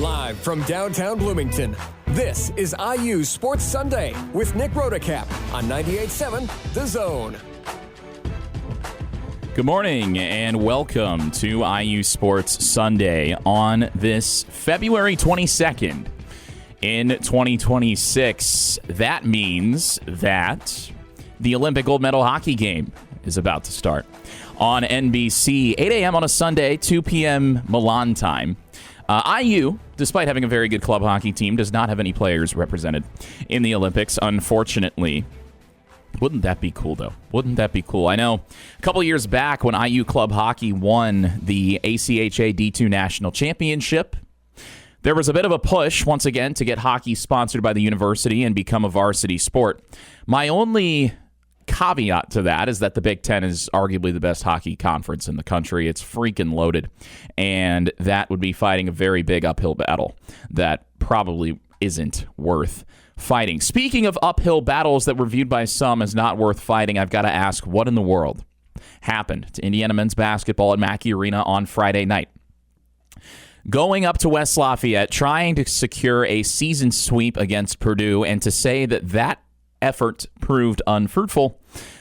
Live from downtown Bloomington, this is IU Sports Sunday with Nick Rodecap on 98.7 The Zone. Good morning and welcome to IU Sports Sunday on this February 22nd in 2026. That means that the Olympic gold medal hockey game is about to start on NBC, 8 a.m. on a Sunday, 2 p.m. Milan time. IU, despite having a very good club hockey team, does not have any players represented in the Olympics, unfortunately. Wouldn't that be cool, though? Wouldn't that be cool? I know a couple of years back when IU club hockey won the ACHA D2 National Championship, there was a bit of a push, once again, to get hockey sponsored by the university and become a varsity sport. My only caveat to that is that the Big Ten is arguably the best hockey conference in the country. It's freaking loaded, and that would be fighting a very big uphill battle that probably isn't worth fighting. Speaking of uphill battles that were viewed by some as not worth fighting, I've got to ask, what in the world happened to Indiana men's basketball at Mackey Arena on Friday night? Going up to West Lafayette, trying to secure a season sweep against Purdue, and to say that that effort proved unfruitful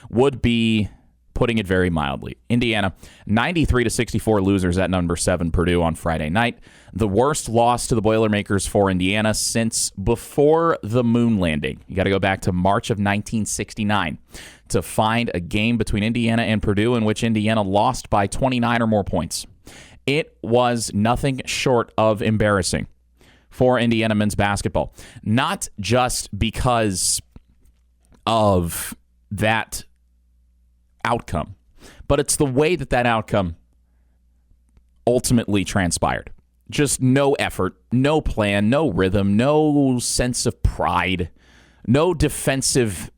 would be putting it very mildly. Indiana, 93-64 losers at number 7 Purdue on Friday night. The worst loss to the Boilermakers for Indiana since before the moon landing. You got to go back to March of 1969 to find a game between Indiana and Purdue in which Indiana lost by 29 or more points. It was nothing short of embarrassing for Indiana men's basketball. Not just because of that outcome, but it's the way that that outcome ultimately transpired. Just no effort, no plan, no rhythm, no sense of pride, no defensive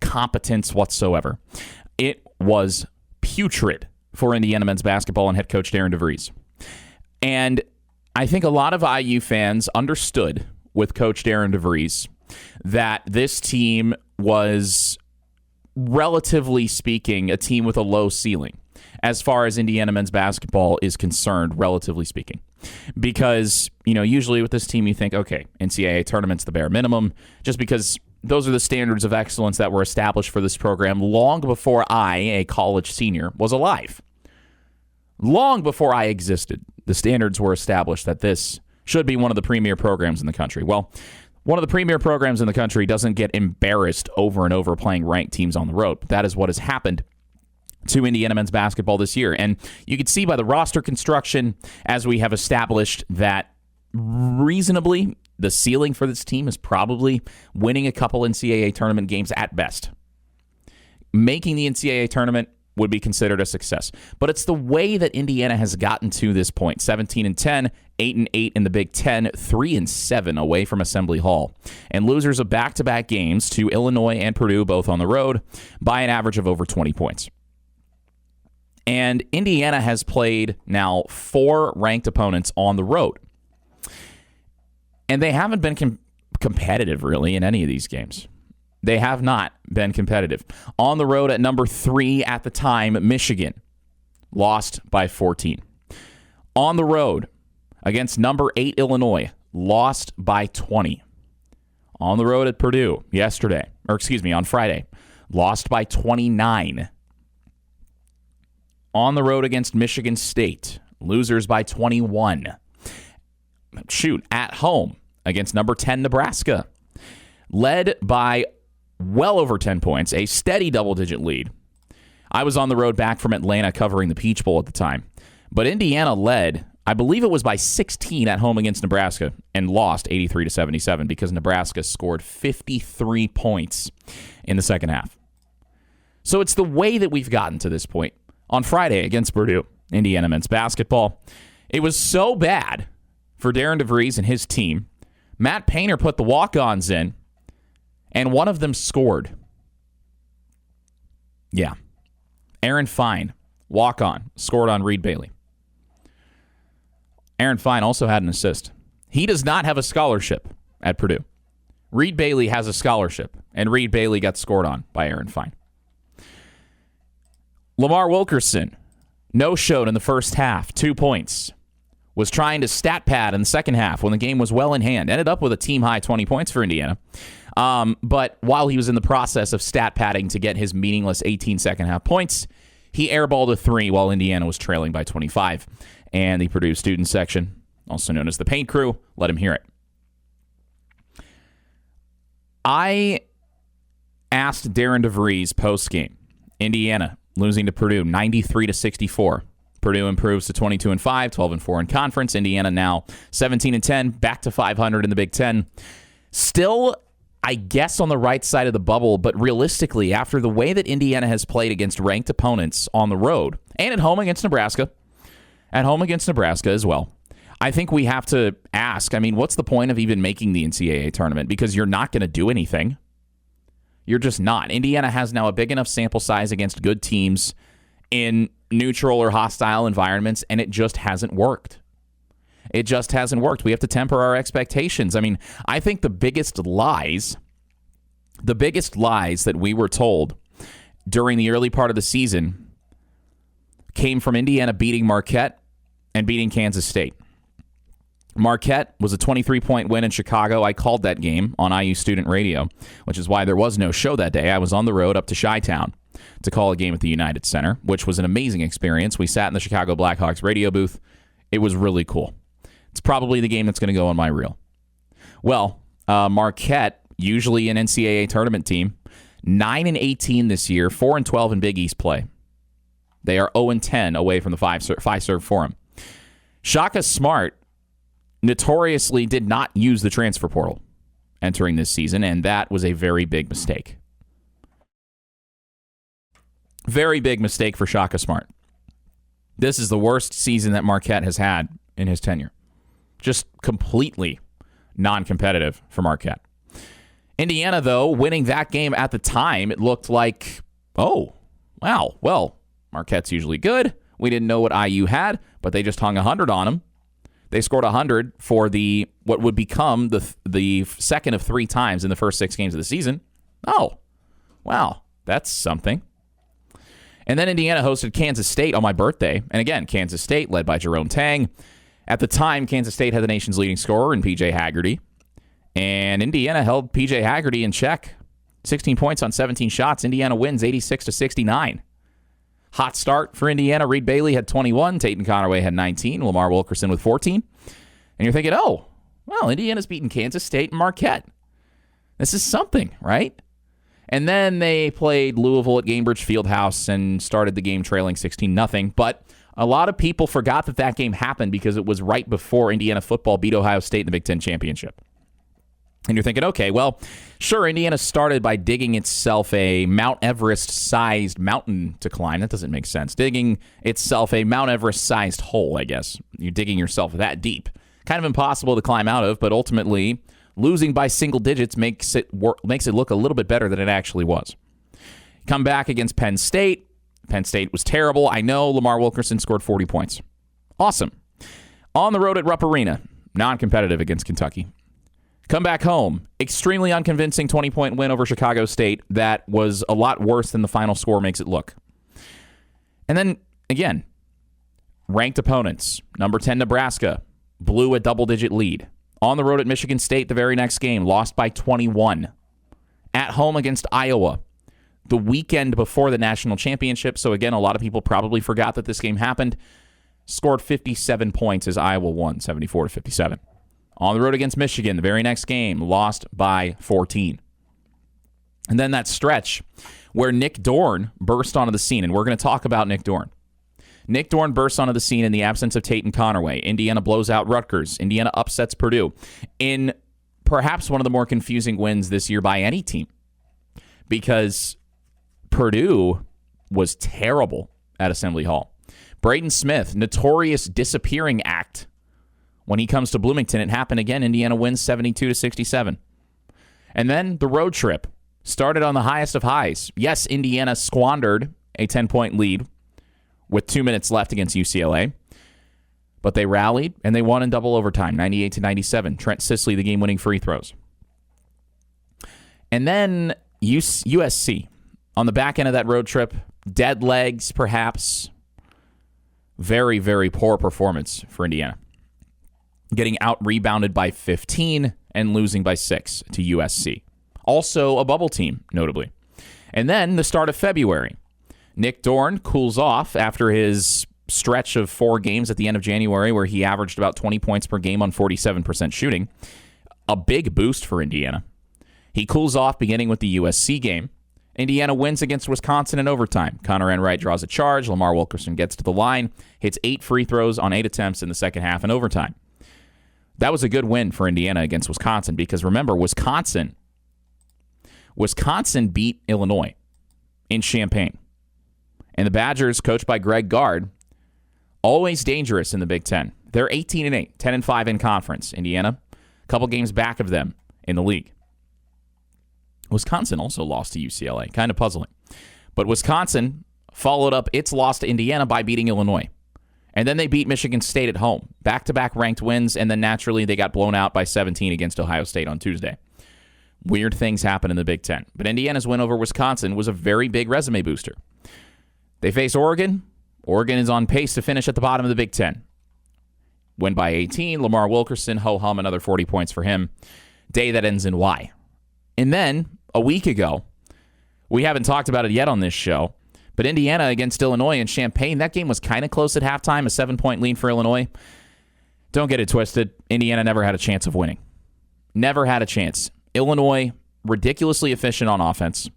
competence whatsoever. It was putrid for Indiana men's basketball and head coach Darren DeVries. And I think a lot of IU fans understood with Coach Darren DeVries that this team was, relatively speaking, a team with a low ceiling as far as Indiana men's basketball is concerned, relatively speaking. Because, usually with this team you think, okay, NCAA tournament's the bare minimum, just because those are the standards of excellence that were established for this program long before I, a college senior, was alive. Long before I existed, the standards were established that this should be one of the premier programs in the country. Well, one of the premier programs in the country doesn't get embarrassed over and over playing ranked teams on the road. But that is what has happened to Indiana men's basketball this year. And you can see by the roster construction, as we have established, that reasonably the ceiling for this team is probably winning a couple NCAA tournament games at best. Making the NCAA tournament would be considered a success. But it's the way that Indiana has gotten to this point. 17-10, 8-8 in the Big Ten, 3-7 away from Assembly Hall. And losers of back-to-back games to Illinois and Purdue, both on the road, by an average of over 20 points. And Indiana has played now 4 ranked opponents on the road. And they haven't been competitive, really, in any of these games. They have not been competitive. On the road at number 3 at the time, Michigan, lost by 14. On the road against number 8, Illinois, lost by 20. On the road at Purdue on Friday, lost by 29. On the road against Michigan State, losers by 21. At home against number 10, Nebraska, led by well over 10 points, a steady double-digit lead. I was on the road back from Atlanta covering the Peach Bowl at the time. But Indiana led, I believe it was by 16 at home against Nebraska, and lost 83-77 because Nebraska scored 53 points in the second half. So it's the way that we've gotten to this point. On Friday against Purdue, Indiana men's basketball, it was so bad for Darren DeVries and his team. Matt Painter put the walk-ons in, and one of them scored. Yeah. Aaron Fine, walk-on, scored on Reed Bailey. Aaron Fine also had an assist. He does not have a scholarship at Purdue. Reed Bailey has a scholarship, and Reed Bailey got scored on by Aaron Fine. Lamar Wilkerson, no-showed in the first half, 2 points. was trying to stat pad in the second half when the game was well in hand. Ended up with a team-high 20 points for Indiana. But while he was in the process of stat padding to get his meaningless 18 second-half points, he airballed a 3 while Indiana was trailing by 25. And the Purdue student section, also known as the Paint Crew, let him hear it. I asked Darren DeVries post-game, Indiana losing to Purdue 93-64. Purdue improves to 22-5, 12-4 in conference. Indiana now 17-10, back to 500 in the Big Ten. Still, I guess, on the right side of the bubble, but realistically, after the way that Indiana has played against ranked opponents on the road and at home against Nebraska as well, I think we have to ask, what's the point of even making the NCAA tournament? Because you're not going to do anything. You're just not. Indiana has now a big enough sample size against good teams in neutral or hostile environments, and it just hasn't worked. It just hasn't worked. We have to temper our expectations. I think the biggest lies that we were told during the early part of the season came from Indiana beating Marquette and beating Kansas State. Marquette was a 23-point win in Chicago. I called that game on IU Student Radio, which is why there was no show that day. I was on the road up to Chi-Town to call a game at the United Center, which was an amazing experience. We sat in the Chicago Blackhawks radio booth. It was really cool. It's probably the game that's going to go on my reel. Well, Marquette, usually an NCAA tournament team, 9-18 this year, 4-12 in Big East play. They are 0-10 away from the five-serve forum. Shaka Smart notoriously did not use the transfer portal entering this season, and that was a very big mistake. Very big mistake for Shaka Smart. This is the worst season that Marquette has had in his tenure. Just completely non-competitive for Marquette. Indiana, though, winning that game at the time, it looked like, oh, wow, well, Marquette's usually good. We didn't know what IU had, but they just hung 100 on them. They scored 100 for what would become the second of 3 times in the first 6 games of the season. Oh, wow, that's something. And then Indiana hosted Kansas State on my birthday. And again, Kansas State led by Jerome Tang. At the time, Kansas State had the nation's leading scorer in P.J. Haggerty. And Indiana held P.J. Haggerty in check. 16 points on 17 shots. Indiana wins 86-69. Hot start for Indiana. Reed Bailey had 21. Tatum Conaway had 19. Lamar Wilkerson with 14. And you're thinking, oh, well, Indiana's beaten Kansas State and Marquette. This is something, right? And then they played Louisville at Gainbridge Fieldhouse and started the game trailing 16-0. But a lot of people forgot that game happened because it was right before Indiana football beat Ohio State in the Big Ten Championship. And you're thinking, okay, well, sure, Indiana started by digging itself a Mount Everest-sized mountain to climb. That doesn't make sense. Digging itself a Mount Everest-sized hole, I guess. You're digging yourself that deep. Kind of impossible to climb out of, but ultimately, losing by single digits makes it look a little bit better than it actually was. Come back against Penn State. Penn State was terrible. I know Lamar Wilkerson scored 40 points. Awesome. On the road at Rupp Arena, non-competitive against Kentucky. Come back home, extremely unconvincing 20-point win over Chicago State that was a lot worse than the final score makes it look. And then, again, ranked opponents. Number 10, Nebraska, blew a double-digit lead. On the road at Michigan State the very next game, lost by 21. At home against Iowa, the weekend before the national championship. So again, a lot of people probably forgot that this game happened. Scored 57 points as Iowa won, 74-57. On the road against Michigan, the very next game, lost by 14. And then that stretch where Nick Dorn burst onto the scene, and we're going to talk about Nick Dorn. Nick Dorn bursts onto the scene in the absence of Tatum Conaway. Indiana blows out Rutgers. Indiana upsets Purdue in perhaps one of the more confusing wins this year by any team, because Purdue was terrible at Assembly Hall. Braden Smith, notorious disappearing act. When he comes to Bloomington, it happened again. Indiana wins 72-67. And then the road trip started on the highest of highs. Yes, Indiana squandered a 10-point lead with 2 minutes left against UCLA. But they rallied, and they won in double overtime, 98-97. Trent Sisley, the game-winning free throws. And then USC, on the back end of that road trip, dead legs, perhaps. Very, very poor performance for Indiana. getting out-rebounded by 15 and losing by 6 to USC. Also a bubble team, notably. And then the start of February. Nick Dorn cools off after his stretch of 4 games at the end of January where he averaged about 20 points per game on 47% shooting. A big boost for Indiana. He cools off beginning with the USC game. Indiana wins against Wisconsin in overtime. Connor Enright draws a charge. Lamar Wilkerson gets to the line, hits 8 free throws on 8 attempts in the second half in overtime. That was a good win for Indiana against Wisconsin because remember, Wisconsin beat Illinois in Champaign. And the Badgers, coached by Greg Gard, always dangerous in the Big Ten. They're 18-8, 10-5 in conference. Indiana, a couple games back of them in the league. Wisconsin also lost to UCLA. Kind of puzzling. But Wisconsin followed up its loss to Indiana by beating Illinois. And then they beat Michigan State at home. Back-to-back ranked wins, and then naturally they got blown out by 17 against Ohio State on Tuesday. Weird things happen in the Big Ten. But Indiana's win over Wisconsin was a very big resume booster. They face Oregon. Oregon is on pace to finish at the bottom of the Big Ten. Win by 18. Lamar Wilkerson, ho-hum, another 40 points for him. Day that ends in Y. And then, a week ago, we haven't talked about it yet on this show, but Indiana against Illinois in Champaign, that game was kind of close at halftime, a 7-point lead for Illinois. Don't get it twisted. Indiana never had a chance of winning. Never had a chance. Illinois, ridiculously efficient on offense.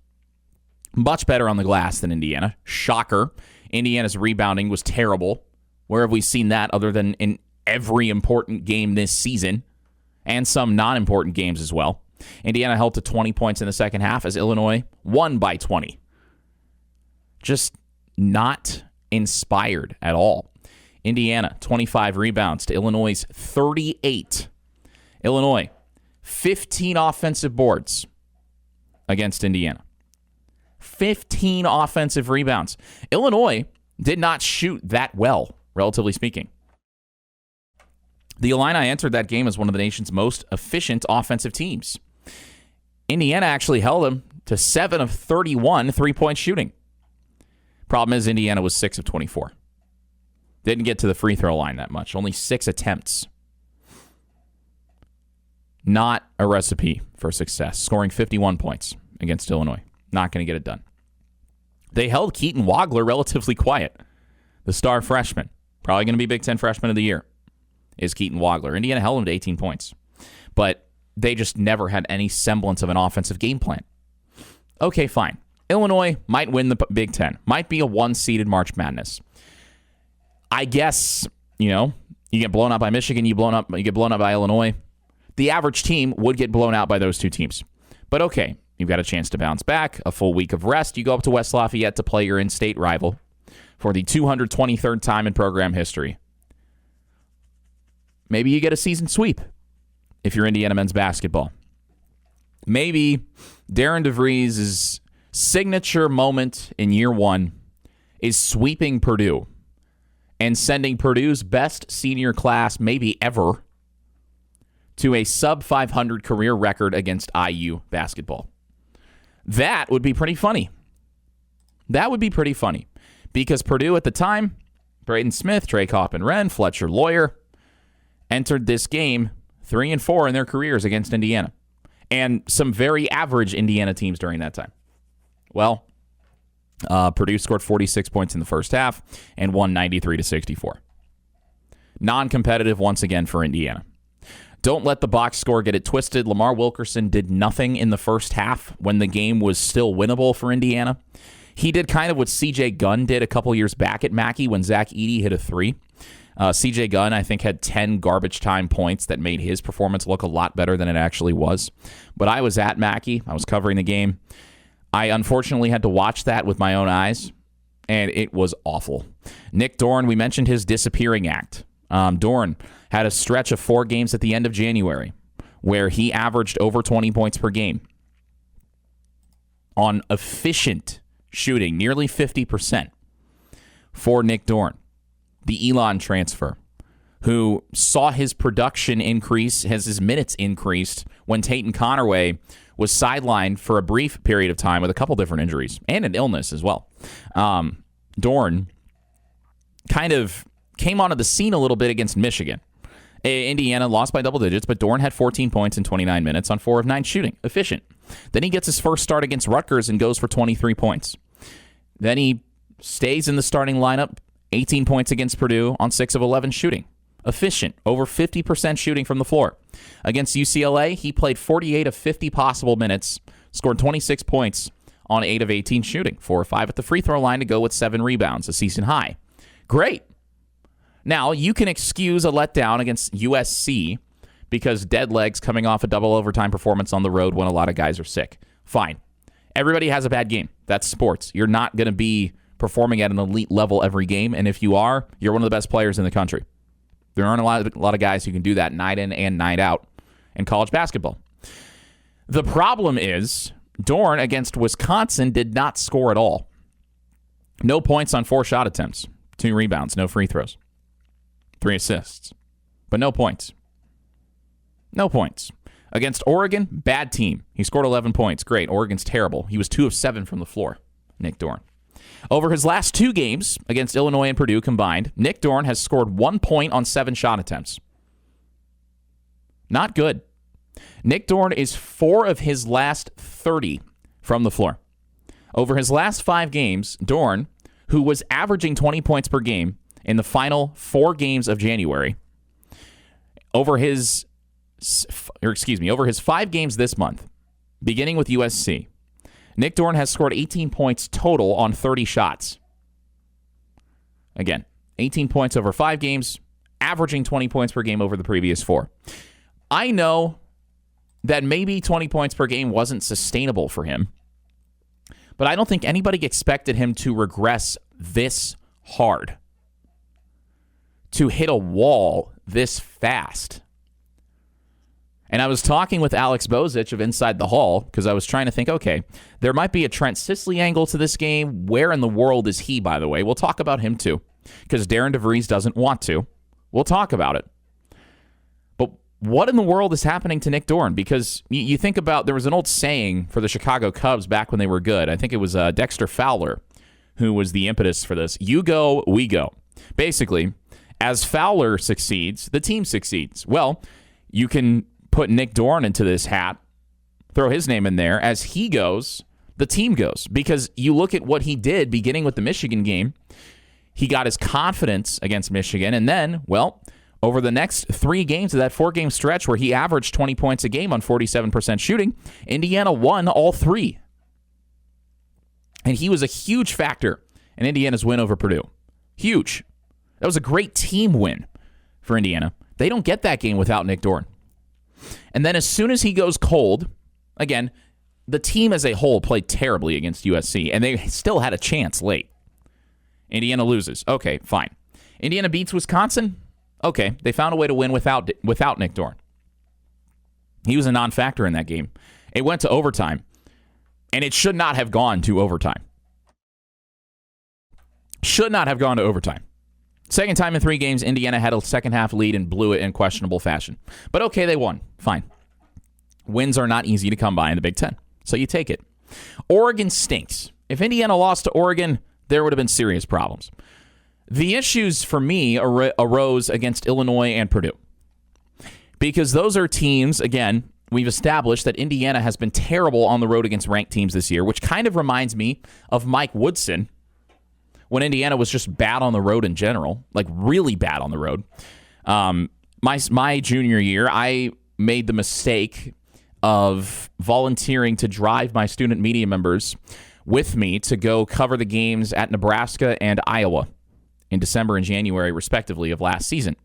Much better on the glass than Indiana. Shocker. Indiana's rebounding was terrible. Where have we seen that other than in every important game this season? And some non-important games as well. Indiana held to 20 points in the second half as Illinois won by 20. Just not inspired at all. Indiana, 25 rebounds to Illinois' 38. Illinois, 15 offensive boards against Indiana. 15 offensive rebounds. Illinois did not shoot that well, relatively speaking. The Illini entered that game as one of the nation's most efficient offensive teams. Indiana actually held them to 7 of 31 3-point shooting. Problem is, Indiana was 6 of 24. Didn't get to the free throw line that much. Only 6 attempts. Not a recipe for success. Scoring 51 points against Illinois. Not going to get it done. They held Keaton Wagler relatively quiet. The star freshman. Probably going to be Big Ten Freshman of the Year. Is Keaton Wagler. Indiana held him to 18 points. But they just never had any semblance of an offensive game plan. Okay, fine. Illinois might win the Big Ten. Might be a one-seeded March Madness. I guess, you get blown out by Michigan, you get blown out by Illinois. The average team would get blown out by those two teams. But okay, you've got a chance to bounce back, a full week of rest. You go up to West Lafayette to play your in-state rival for the 223rd time in program history. Maybe you get a season sweep if you're Indiana men's basketball. Maybe Darren DeVries' signature moment in year one is sweeping Purdue and sending Purdue's best senior class maybe ever to a sub-500 career record against IU basketball. That would be pretty funny. That would be pretty funny because Purdue at the time, Braden Smith, Trey Coppen-Wren, Fletcher Lawyer, entered this game 3-4 in their careers against Indiana. And some very average Indiana teams during that time. Well, Purdue scored 46 points in the first half and won 93-64. Non-competitive once again for Indiana. Don't let the box score get it twisted. Lamar Wilkerson did nothing in the first half when the game was still winnable for Indiana. He did kind of what C.J. Gunn did a couple years back at Mackey when Zach Edey hit a 3. C.J. Gunn, I think, had 10 garbage time points that made his performance look a lot better than it actually was. But I was at Mackey. I was covering the game. I unfortunately had to watch that with my own eyes, and it was awful. Nick Dorn, we mentioned his disappearing act. Dorn had a stretch of 4 games at the end of January where he averaged over 20 points per game on efficient shooting, nearly 50% for Nick Dorn. The Elon transfer, who saw his production increase, has his minutes increased when Tatum Conaway was sidelined for a brief period of time with a couple different injuries and an illness as well. Dorn kind of came onto the scene a little bit against Michigan. Indiana lost by double digits, but Dorn had 14 points in 29 minutes on 4 of 9 shooting. Efficient. Then he gets his first start against Rutgers and goes for 23 points. Then he stays in the starting lineup, 18 points against Purdue on 6 of 11 shooting. Efficient. Over 50% shooting from the floor. Against UCLA, he played 48 of 50 possible minutes, scored 26 points on 8 of 18 shooting, 4 or 5 at the free throw line to go with 7 rebounds, a season high. Great. Now, you can excuse a letdown against USC because dead legs coming off a double overtime performance on the road when a lot of guys are sick. Fine. Everybody has a bad game. That's sports. You're not going to be performing at an elite level every game, and if you are, you're one of the best players in the country. There aren't a lot of guys who can do that night in and night out in college basketball. The problem is Dorn against Wisconsin did not score at all. No points on 4 shot attempts, 2 rebounds, no free throws, 3 assists, but no points. No points. Against Oregon, bad team. He scored 11 points. Great. Oregon's terrible. He was 2 of 7 from the floor, Nick Dorn. Over his last 2 games against Illinois and Purdue combined, Nick Dorn has scored 1 point on 7 shot attempts. Not good. Nick Dorn is 4 of his last 30 from the floor. Over his last 5 games, Dorn, who was averaging 20 points per game in the final 4 games of January, over his 5 games this month, beginning with USC, Nick Dorn has scored 18 points total on 30 shots. Again, 18 points over 5 games, averaging 20 points per game over the previous 4. I know that maybe 20 points per game wasn't sustainable for him, but I don't think anybody expected him to regress this hard, to hit a wall this fast. And I was talking with Alex Bozich of Inside the Hall because I was trying to think, okay, there might be a Trent Sisley angle to this game. Where in the world is he, by the way? We'll talk about him too because Darren DeVries doesn't want to. We'll talk about it. But what in the world is happening to Nick Dorn? Because you think about, there was an old saying for the Chicago Cubs back when they were good. I think it was Dexter Fowler who was the impetus for this. You go, we go. Basically, as Fowler succeeds, the team succeeds. Well, you can put Nick Dorn into this hat, throw his name in there. As he goes, the team goes. Because you look at what he did beginning with the Michigan game. He got his confidence against Michigan. And then, well, over the next 3 games of that 4-game stretch where he averaged 20 points a game on 47% shooting, Indiana won all 3. And he was a huge factor in Indiana's win over Purdue. Huge. That was a great team win for Indiana. They don't get that game without Nick Dorn. And then as soon as he goes cold, again, the team as a whole played terribly against USC, and they still had a chance late. Indiana loses. Okay, fine. Indiana beats Wisconsin. Okay, they found a way to win without Nick Dorn. He was a non-factor in that game. It went to overtime, and it should not have gone to overtime. Should not have gone to overtime. Second time in 3 games, Indiana had a second-half lead and blew it in questionable fashion. But okay, they won. Fine. Wins are not easy to come by in the Big Ten, so you take it. Oregon stinks. If Indiana lost to Oregon, there would have been serious problems. The issues for me arose against Illinois and Purdue. Because those are teams, again, we've established that Indiana has been terrible on the road against ranked teams this year, which kind of reminds me of Mike Woodson, when Indiana was just bad on the road in general, like really bad on the road. My junior year, I made the mistake of volunteering to drive my student media members with me to go cover the games at Nebraska and Iowa in December and January, respectively, of last season.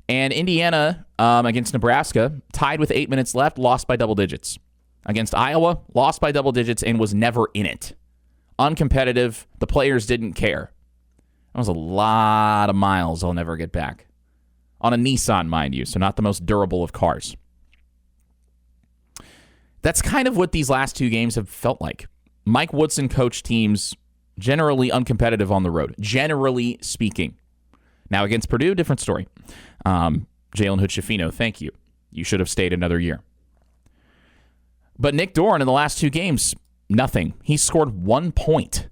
And Indiana, against Nebraska, tied with 8 minutes left, lost by double digits. Against Iowa, lost by double digits and was never in it. Uncompetitive. The players didn't care. That was a lot of miles I'll never get back. On a Nissan, mind you, so not the most durable of cars. That's kind of what these last 2 games have felt like. Mike Woodson coached teams generally uncompetitive on the road, generally speaking. Now, against Purdue, different story. Jalen Hood-Schifino, thank you. You should have stayed another year. But Nick Dorn in the last 2 games, nothing. He scored 1 point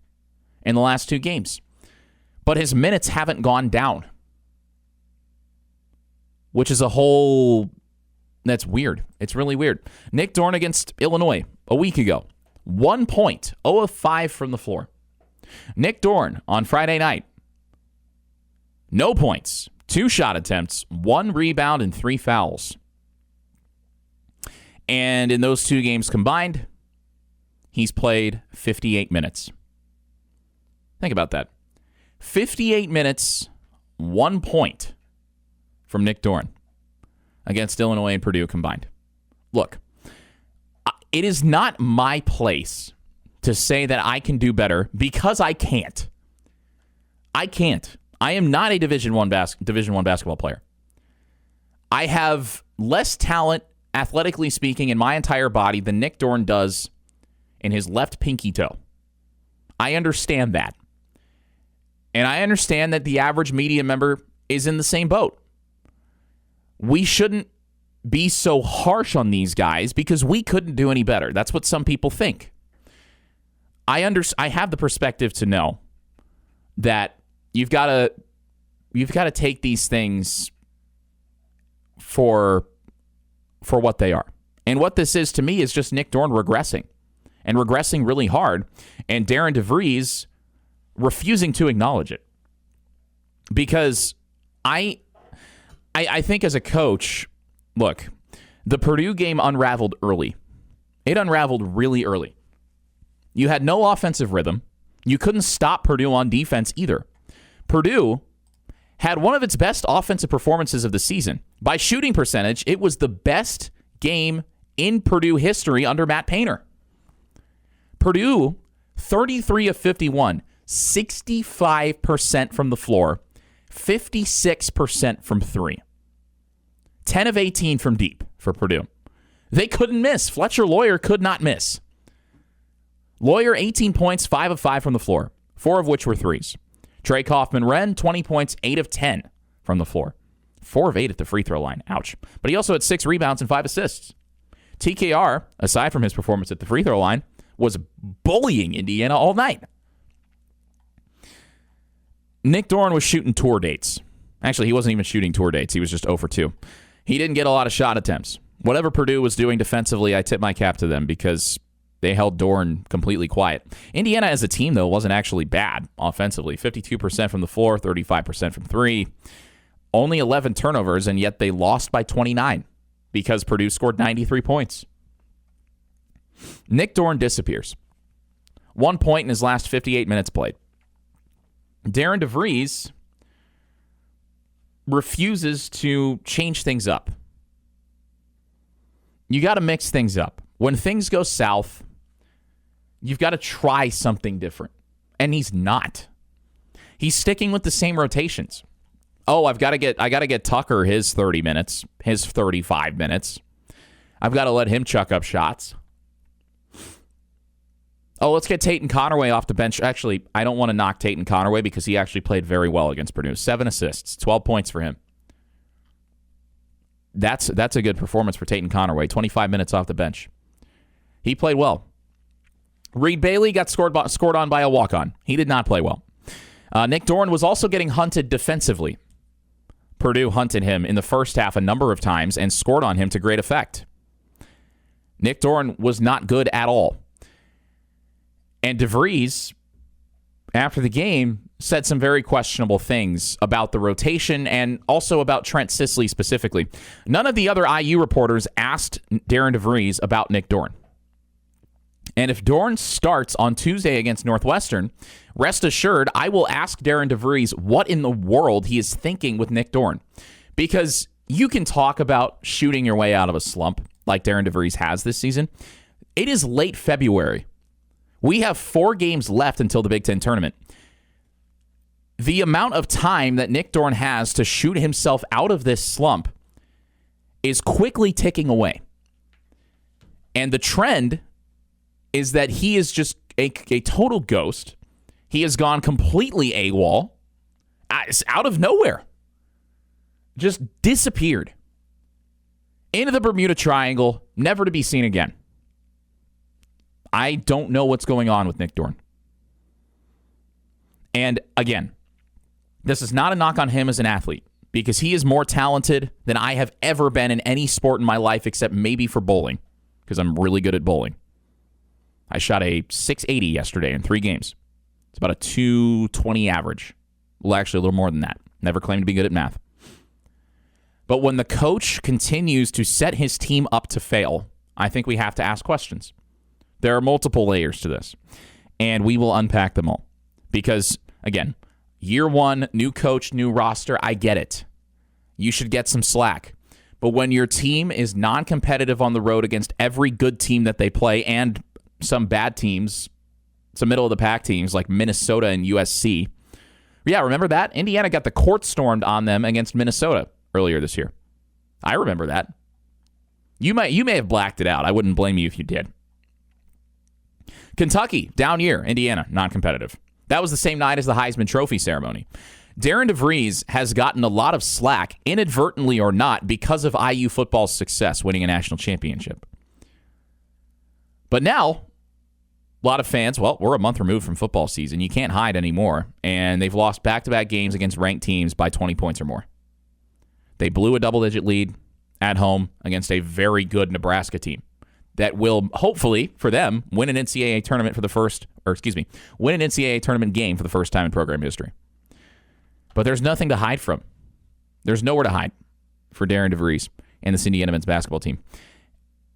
in the last 2 games. But his minutes haven't gone down. which is a whole... That's weird. It's really weird. Nick Dorn against Illinois a week ago. 1 point, 0 of 5 from the floor. Nick Dorn on Friday night. No points, 2 shot attempts, 1 rebound, and 3 fouls. And in those 2 games combined, he's played 58 minutes. Think about that. 58 minutes, 1 point from Nick Dorn against Illinois and Purdue combined. Look, it is not my place to say that I can do better because I can't. I can't. I am not a Division I basketball player. I have less talent, athletically speaking, in my entire body than Nick Dorn does in his left pinky toe. I understand that. And I understand that the average media member is in the same boat. We shouldn't be so harsh on these guys because we couldn't do any better. That's what some people think. I have the perspective to know that you've got to take these things for what they are. And what this is to me is just Nick Dorn regressing, and regressing really hard, and Darren DeVries refusing to acknowledge it. Because I think as a coach, look, the Purdue game unraveled early. It unraveled really early. You had no offensive rhythm. You couldn't stop Purdue on defense either. Purdue had one of its best offensive performances of the season. By shooting percentage, it was the best game in Purdue history under Matt Painter. Purdue, 33 of 51, 65% from the floor, 56% from 3. 10 of 18 from deep for Purdue. They couldn't miss. Fletcher Loyer could not miss. Loyer, 18 points, 5 of 5 from the floor, 4 of which were threes. Trey Kaufman-Renn, 20 points, 8 of 10 from the floor. 4 of 8 at the free throw line. Ouch. But he also had 6 rebounds and 5 assists. TKR, aside from his performance at the free throw line, was bullying Indiana all night. Nick Dorn was shooting tour dates. Actually, he wasn't even shooting tour dates. He was just 0 for 2. He didn't get a lot of shot attempts. Whatever Purdue was doing defensively, I tip my cap to them because they held Dorn completely quiet. Indiana as a team, though, wasn't actually bad offensively. 52% from the floor, 35% from 3. Only 11 turnovers, and yet they lost by 29 because Purdue scored 93 points. Nick Dorn disappears. 1 point in his last 58 minutes played. Darren DeVries refuses to change things up. You got to mix things up. When things go south, you've got to try something different. And he's not. He's sticking with the same rotations. Oh, I got to get Tucker his 30 minutes, his 35 minutes. I've got to let him chuck up shots. Oh, let's get Tatum Connerway off the bench. Actually, I don't want to knock Tatum Connerway because he actually played very well against Purdue. 7 assists, 12 points for him. That's a good performance for Tatum Connerway. 25 minutes off the bench. He played well. Reed Bailey got scored on by a walk-on. He did not play well. Nick Dorn was also getting hunted defensively. Purdue hunted him in the first half a number of times and scored on him to great effect. Nick Dorn was not good at all. And DeVries, after the game, said some very questionable things about the rotation and also about Trent Sisley specifically. None of the other IU reporters asked Darren DeVries about Nick Dorn. And if Dorn starts on Tuesday against Northwestern, rest assured, I will ask Darren DeVries what in the world he is thinking with Nick Dorn. Because you can talk about shooting your way out of a slump like Darren DeVries has this season. It is late February. We have 4 games left until the Big Ten tournament. The amount of time that Nick Dorn has to shoot himself out of this slump is quickly ticking away. And the trend is that he is just a total ghost. He has gone completely AWOL, out of nowhere. Just disappeared. Into the Bermuda Triangle, never to be seen again. I don't know what's going on with Nick Dorn. And again, this is not a knock on him as an athlete. because he is more talented than I have ever been in any sport in my life except maybe for bowling, because I'm really good at bowling. I shot a 680 yesterday in 3 games. It's about a 220 average. Well, actually, a little more than that. Never claimed to be good at math. But when the coach continues to set his team up to fail, I think we have to ask questions. There are multiple layers to this, and we will unpack them all. Because, again, year 1, new coach, new roster, I get it. You should get some slack. But when your team is non-competitive on the road against every good team that they play and some bad teams, some middle-of-the-pack teams like Minnesota and USC. Yeah, remember that? Indiana got the court stormed on them against Minnesota earlier this year. I remember that. You may have blacked it out. I wouldn't blame you if you did. Kentucky, down year. Indiana, non-competitive. That was the same night as the Heisman Trophy ceremony. Darren DeVries has gotten a lot of slack, inadvertently or not, because of IU football's success winning a national championship. But now, a lot of fans, well, we're a month removed from football season. You can't hide anymore. And they've lost back-to-back games against ranked teams by 20 points or more. They blew a double-digit lead at home against a very good Nebraska team that will, hopefully, for them, win an NCAA tournament win an NCAA tournament game for the first time in program history. But there's nothing to hide from. There's nowhere to hide for Darren DeVries and this Indiana men's basketball team.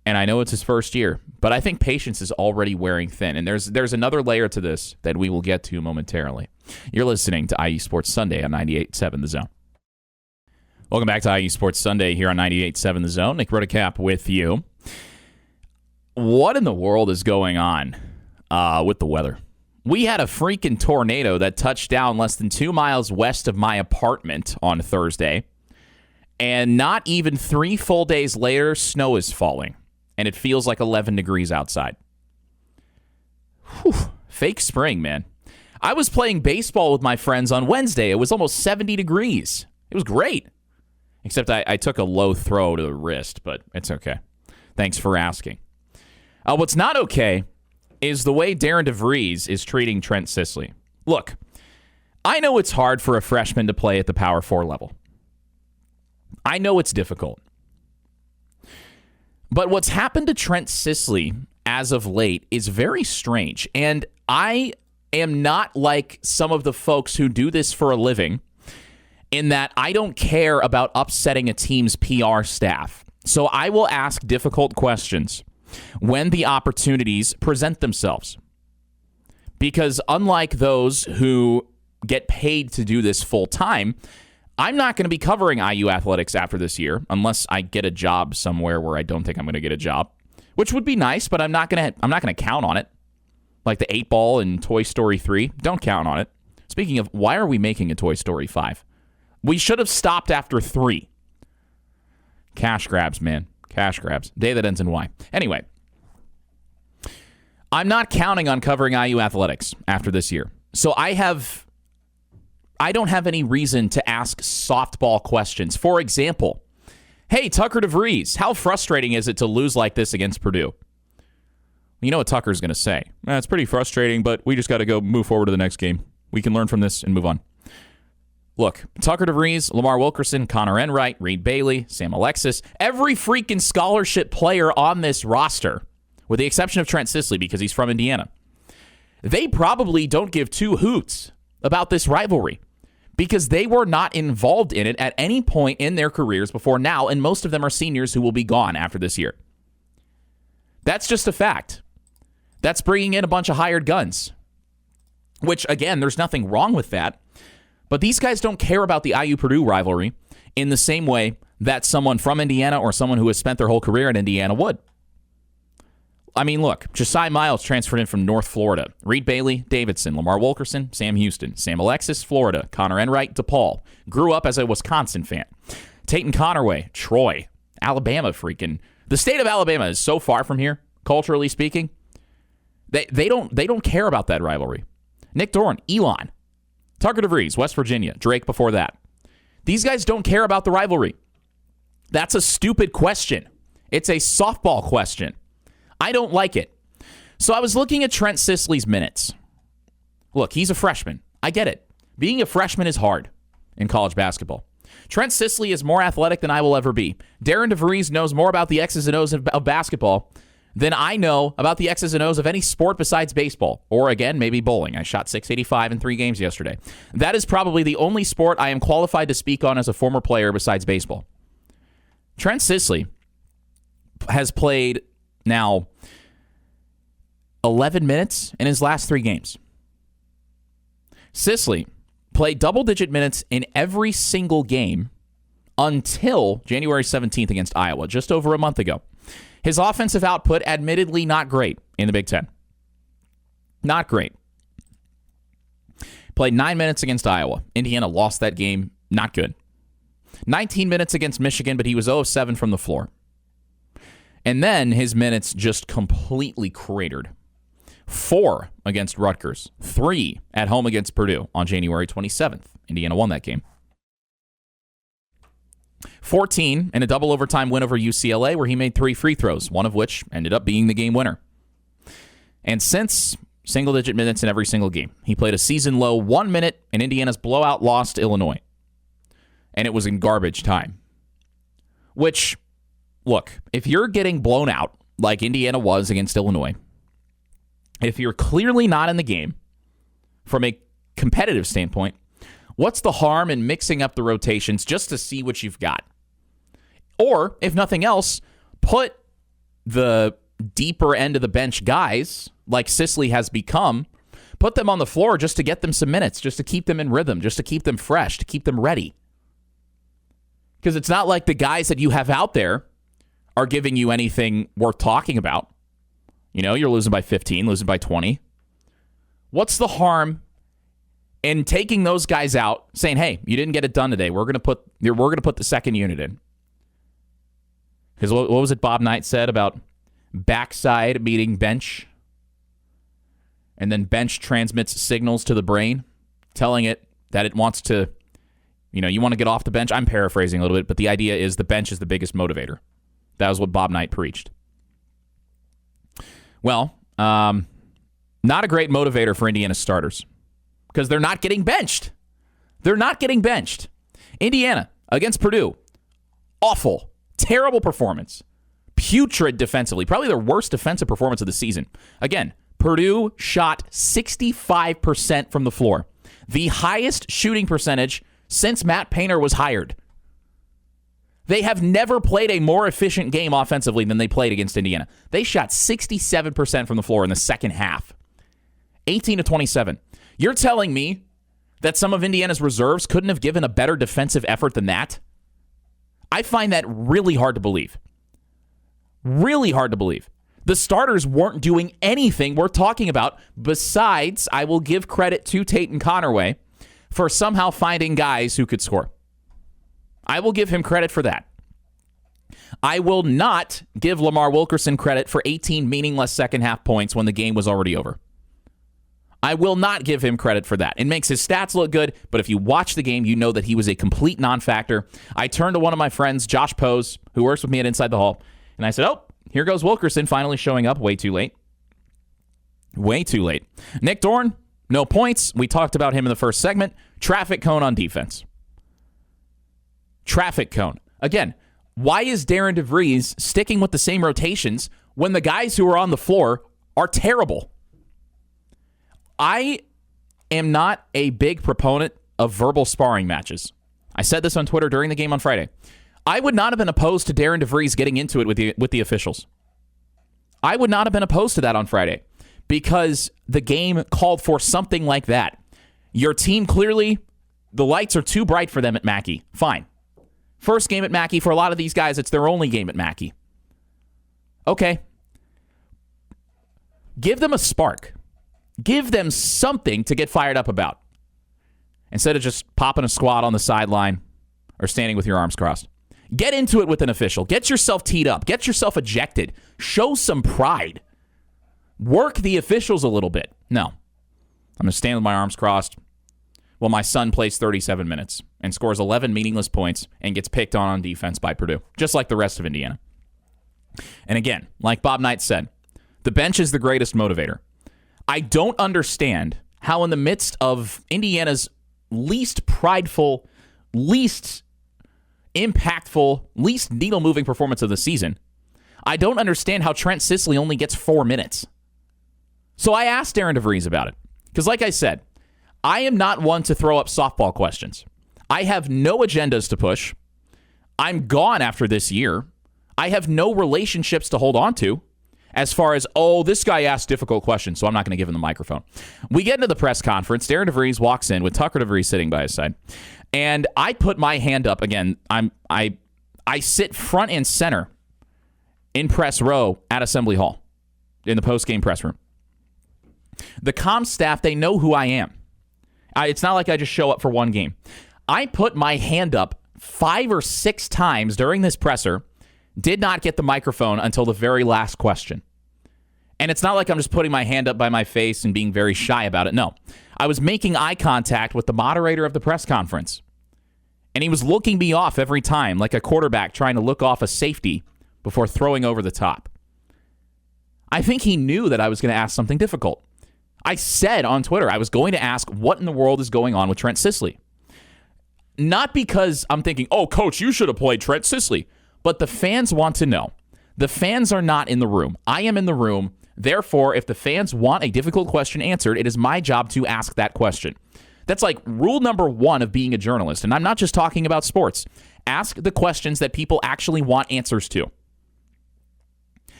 And I know it's his first year, but I think patience is already wearing thin. And there's another layer to this that we will get to momentarily. You're listening to IU Sports Sunday on 98.7 The Zone. Welcome back to IU Sports Sunday here on 98.7 The Zone. Nick Rotacap with you. What in the world is going on with the weather? We had a freaking tornado that touched down less than 2 miles west of my apartment on Thursday. And not even 3 full days later, snow is falling. And it feels like 11 degrees outside. Whew. Fake spring, man. I was playing baseball with my friends on Wednesday. It was almost 70 degrees. It was great. Except I took a low throw to the wrist, but it's okay. Thanks for asking. What's not okay is the way Darren DeVries is treating Trent Sisley. Look, I know it's hard for a freshman to play at the Power 4 level. I know it's difficult. But what's happened to Trent Sisley as of late is very strange. And I am not like some of the folks who do this for a living in that I don't care about upsetting a team's PR staff. So I will ask difficult questions when the opportunities present themselves. Because unlike those who get paid to do this full time, I'm not going to be covering IU athletics after this year unless I get a job somewhere where I don't think I'm going to get a job, which would be nice, but I'm not going to count on it. Like the 8-ball in Toy Story 3, don't count on it. Speaking of, why are we making a Toy Story 5? We should have stopped after 3. Cash grabs, man. Cash grabs. Day that ends in Y. Anyway, I'm not counting on covering IU athletics after this year. So I don't have any reason to ask softball questions. For example, hey, Tucker DeVries, how frustrating is it to lose like this against Purdue? You know what Tucker's going to say. It's pretty frustrating, but we just got to go move forward to the next game. We can learn from this and move on. Look, Tucker DeVries, Lamar Wilkerson, Connor Enright, Reed Bailey, Sam Alexis, every freaking scholarship player on this roster, with the exception of Trent Sisley because he's from Indiana, they probably don't give 2 hoots about this rivalry because they were not involved in it at any point in their careers before now, and most of them are seniors who will be gone after this year. That's just a fact. That's bringing in a bunch of hired guns, which, again, there's nothing wrong with that. But these guys don't care about the IU-Purdue rivalry in the same way that someone from Indiana or someone who has spent their whole career in Indiana would. I mean, look, Josiah Miles transferred in from North Florida. Reed Bailey, Davidson. Lamar Wilkerson, Sam Houston. Sam Alexis, Florida. Connor Enright, DePaul. Grew up as a Wisconsin fan. Tayton Connerway, Troy. Alabama freaking. The state of Alabama is so far from here, culturally speaking. They don't care about that rivalry. Nick Doran, Elon. Tucker DeVries, West Virginia. Drake before that. These guys don't care about the rivalry. That's a stupid question. It's a softball question. I don't like it. So I was looking at Trent Sisley's minutes. Look, he's a freshman. I get it. Being a freshman is hard in college basketball. Trent Sisley is more athletic than I will ever be. Darren DeVries knows more about the X's and O's of basketball than I know about the X's and O's of any sport besides baseball. Or again, maybe bowling. I shot .685 in 3 games yesterday. That is probably the only sport I am qualified to speak on as a former player besides baseball. Trent Sisley has played now 11 minutes in his last 3 games. Sisley played double-digit minutes in every single game until January 17th against Iowa, just over a month ago. His offensive output, admittedly not great in the Big Ten. Not great. Played 9 minutes against Iowa. Indiana lost that game. Not good. 19 minutes against Michigan, but he was 0 of 7 from the floor. And then his minutes just completely cratered. 4 against Rutgers. 3 at home against Purdue on January 27th. Indiana won that game. 14 in a double overtime win over UCLA where he made 3 free throws, one of which ended up being the game winner. And since, single-digit minutes in every single game. He played a season-low 1 minute in Indiana's blowout loss to Illinois. And it was in garbage time. Which, look, if you're getting blown out like Indiana was against Illinois, if you're clearly not in the game from a competitive standpoint, what's the harm in mixing up the rotations just to see what you've got? Or, if nothing else, put the deeper end of the bench guys, like Sisley has become, put them on the floor just to get them some minutes, just to keep them in rhythm, just to keep them fresh, to keep them ready. Because it's not like the guys that you have out there are giving you anything worth talking about. You know, you're losing by 15, losing by 20. What's the harm in taking those guys out, saying, "Hey, you didn't get it done today. We're going to put the second unit in." Because what was it Bob Knight said about backside meeting bench? And then bench transmits signals to the brain, telling it that it wants to, you want to get off the bench. I'm paraphrasing a little bit, but the idea is the bench is the biggest motivator. That was what Bob Knight preached. Well, not a great motivator for Indiana starters because they're not getting benched. They're not getting benched. Indiana against Purdue, awful, terrible performance. Putrid defensively, probably their worst defensive performance of the season. Again, Purdue shot 65% from the floor, the highest shooting percentage since Matt Painter was hired. They have never played a more efficient game offensively than they played against Indiana. They shot 67% from the floor in the second half. 18-27. You're telling me that some of Indiana's reserves couldn't have given a better defensive effort than that? I find that really hard to believe. Really hard to believe. The starters weren't doing anything worth talking about besides, I will give credit to Tate and Connerway for somehow finding guys who could score. I will give him credit for that. I will not give Lamar Wilkerson credit for 18 meaningless second half points when the game was already over. I will not give him credit for that. It makes his stats look good, but if you watch the game, you know that he was a complete non-factor. I turned to one of my friends, Josh Pose, who works with me at Inside the Hall, and I said, "Oh, here goes Wilkerson finally showing up way too late." Way too late. Nick Dorn, no points. We talked about him in the first segment. Traffic cone on defense. Traffic cone. Again, why is Darren DeVries sticking with the same rotations when the guys who are on the floor are terrible? I am not a big proponent of verbal sparring matches. I said this on Twitter during the game on Friday. I would not have been opposed to Darren DeVries getting into it with the officials. I would not have been opposed to that on Friday because the game called for something like that. Your team clearly, the lights are too bright for them at Mackey. Fine. First game at Mackey, for a lot of these guys, it's their only game at Mackey. Okay. Give them a spark. Give them something to get fired up about. Instead of just popping a squat on the sideline or standing with your arms crossed. Get into it with an official. Get yourself teed up. Get yourself ejected. Show some pride. Work the officials a little bit. No. I'm going to stand with my arms crossed while my son plays 37 minutes and scores 11 meaningless points and gets picked on defense by Purdue, just like the rest of Indiana. And again, like Bob Knight said, the bench is the greatest motivator. I don't understand how in the midst of Indiana's least prideful, least impactful, least needle-moving performance of the season, I don't understand how Trent Sisley only gets 4 minutes. So I asked Darren DeVries about it. Because like I said, I am not one to throw up softball questions. I have no agendas to push. I'm gone after this year. I have no relationships to hold on to as far as, this guy asked difficult questions, so I'm not going to give him the microphone. We get into the press conference. Darren DeVries walks in with Tucker DeVries sitting by his side. And I put my hand up. Again, I sit front and center in press row at Assembly Hall in the post-game press room. The comm staff, they know who I am. It's not like I just show up for one game. I put my hand up 5 or 6 times during this presser, did not get the microphone until the very last question. And it's not like I'm just putting my hand up by my face and being very shy about it. No, I was making eye contact with the moderator of the press conference. And he was looking me off every time, like a quarterback trying to look off a safety before throwing over the top. I think he knew that I was going to ask something difficult. I said on Twitter I was going to ask what in the world is going on with Trent Sisley. Not because I'm thinking, coach, you should have played Trent Sisley. But the fans want to know. The fans are not in the room. I am in the room. Therefore, if the fans want a difficult question answered, it is my job to ask that question. That's like rule number 1 of being a journalist. And I'm not just talking about sports. Ask the questions that people actually want answers to.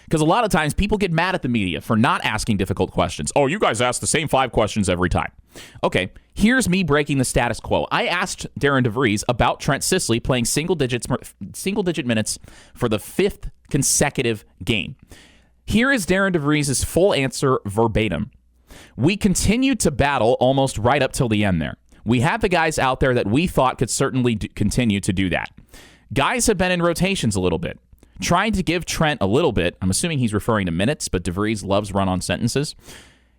Because a lot of times people get mad at the media for not asking difficult questions. You guys ask the same 5 questions every time. Okay, here's me breaking the status quo. I asked Darren DeVries about Trent Sisley playing single-digit minutes for the 5th consecutive game. Here is Darren DeVries' full answer verbatim. We continued to battle almost right up till the end there. We had the guys out there that we thought could certainly continue to do that. Guys have been in rotations a little bit. Trying to give Trent a little bit. I'm assuming he's referring to minutes, but DeVries loves run-on sentences.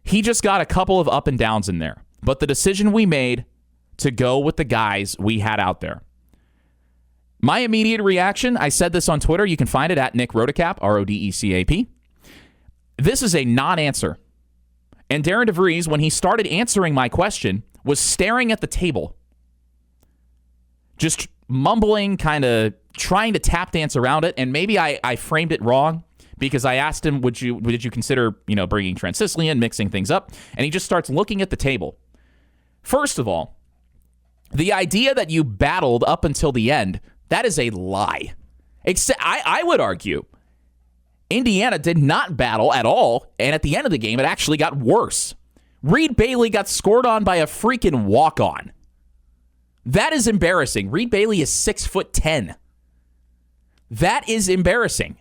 He just got a couple of up and downs in there. But the decision we made to go with the guys we had out there. My immediate reaction, I said this on Twitter. You can find it at Nick Rodecap, RODECAP. This is a non-answer. And Darren DeVries, when he started answering my question, was staring at the table. Just mumbling, kind of trying to tap dance around it. And maybe I framed it wrong because I asked him, would you consider, bringing Trent Sisley in, mixing things up? And he just starts looking at the table. First of all, the idea that you battled up until the end, that is a lie. Except I would argue Indiana did not battle at all, and at the end of the game, it actually got worse. Reed Bailey got scored on by a freaking walk-on. That is embarrassing. Reed Bailey is 6'10". That is embarrassing.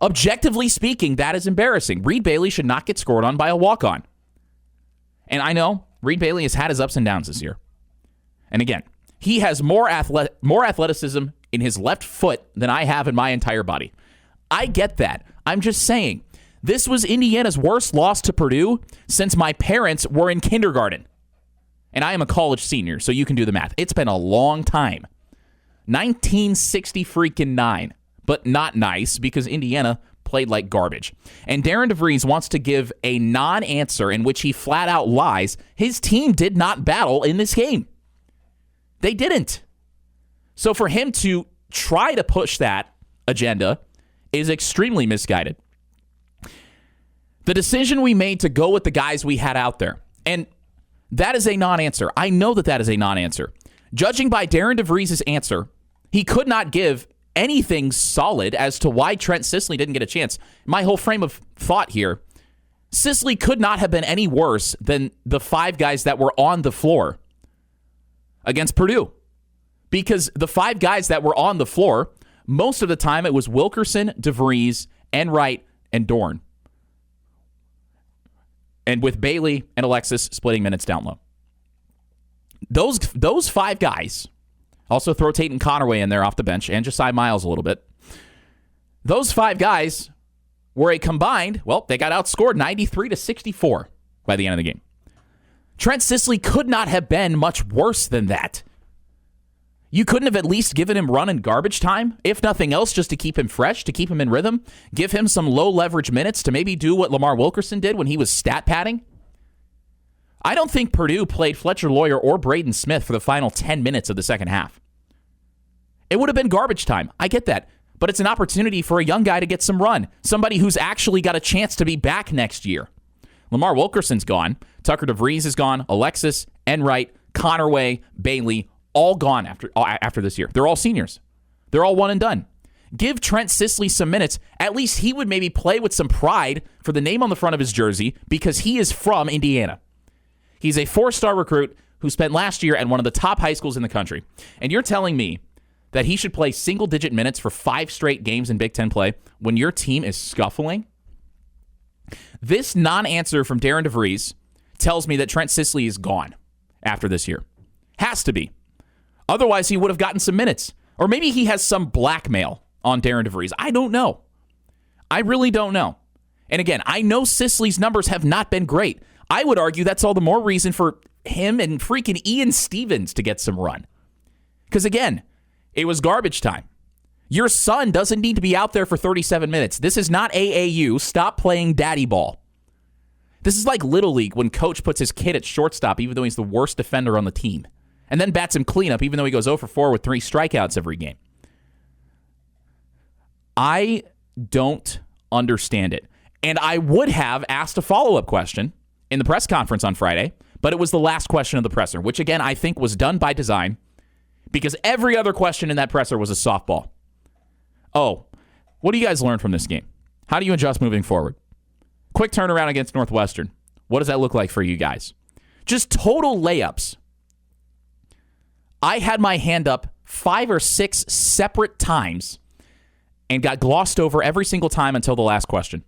Objectively speaking, that is embarrassing. Reed Bailey should not get scored on by a walk-on. And I know Reed Bailey has had his ups and downs this year. And again, he has more athleticism in his left foot than I have in my entire body. I get that. I'm just saying, this was Indiana's worst loss to Purdue since my parents were in kindergarten. And I am a college senior, so you can do the math. It's been a long time. 1960-9, but not nice because Indiana played like garbage. And Darren DeVries wants to give a non-answer in which he flat out lies. His team did not battle in this game. They didn't. So for him to try to push that agenda is extremely misguided. The decision we made to go with the guys we had out there, and that is a non-answer. I know that is a non-answer. Judging by Darren DeVries' answer, he could not give anything solid as to why Trent Sisley didn't get a chance. My whole frame of thought here, Sisley could not have been any worse than the 5 guys that were on the floor against Purdue. Because the 5 guys that were on the floor, most of the time it was Wilkerson, DeVries, Enright, and Dorn. And with Bailey and Alexis splitting minutes down low. Those 5 guys, also throw Tatum Conaway in there off the bench, and Josiah Miles a little bit. Those 5 guys were a combined, they got outscored 93-64 by the end of the game. Trent Sisley could not have been much worse than that. You couldn't have at least given him run and garbage time, if nothing else, just to keep him fresh, to keep him in rhythm, give him some low-leverage minutes to maybe do what Lamar Wilkerson did when he was stat padding. I don't think Purdue played Fletcher Loyer or Braden Smith for the final 10 minutes of the second half. It would have been garbage time. I get that. But it's an opportunity for a young guy to get some run. Somebody who's actually got a chance to be back next year. Lamar Wilkerson's gone. Tucker DeVries is gone. Alexis, Enright, Connerway, Bailey, all gone after this year. They're all seniors. They're all one and done. Give Trent Sisley some minutes. At least he would maybe play with some pride for the name on the front of his jersey because he is from Indiana. He's a 4-star recruit who spent last year at one of the top high schools in the country. And you're telling me that he should play single-digit minutes for 5 straight games in Big Ten play when your team is scuffling? This non-answer from Darren DeVries tells me that Trent Sisley is gone after this year. Has to be. Otherwise, he would have gotten some minutes. Or maybe he has some blackmail on Darren DeVries. I don't know. I really don't know. And again, I know Sisley's numbers have not been great. I would argue that's all the more reason for him and freaking Ian Stevens to get some run. Because again, it was garbage time. Your son doesn't need to be out there for 37 minutes. This is not AAU. Stop playing daddy ball. This is like Little League when coach puts his kid at shortstop even though he's the worst defender on the team. And then bats him cleanup even though he goes 0 for 4 with 3 strikeouts every game. I don't understand it. And I would have asked a follow-up question in the press conference on Friday, but it was the last question of the presser, which again I think was done by design because every other question in that presser was a softball. Oh, what do you guys learn from this game? How do you adjust moving forward? Quick turnaround against Northwestern. What does that look like for you guys? Just total layups. I had my hand up 5 or 6 separate times and got glossed over every single time until the last question.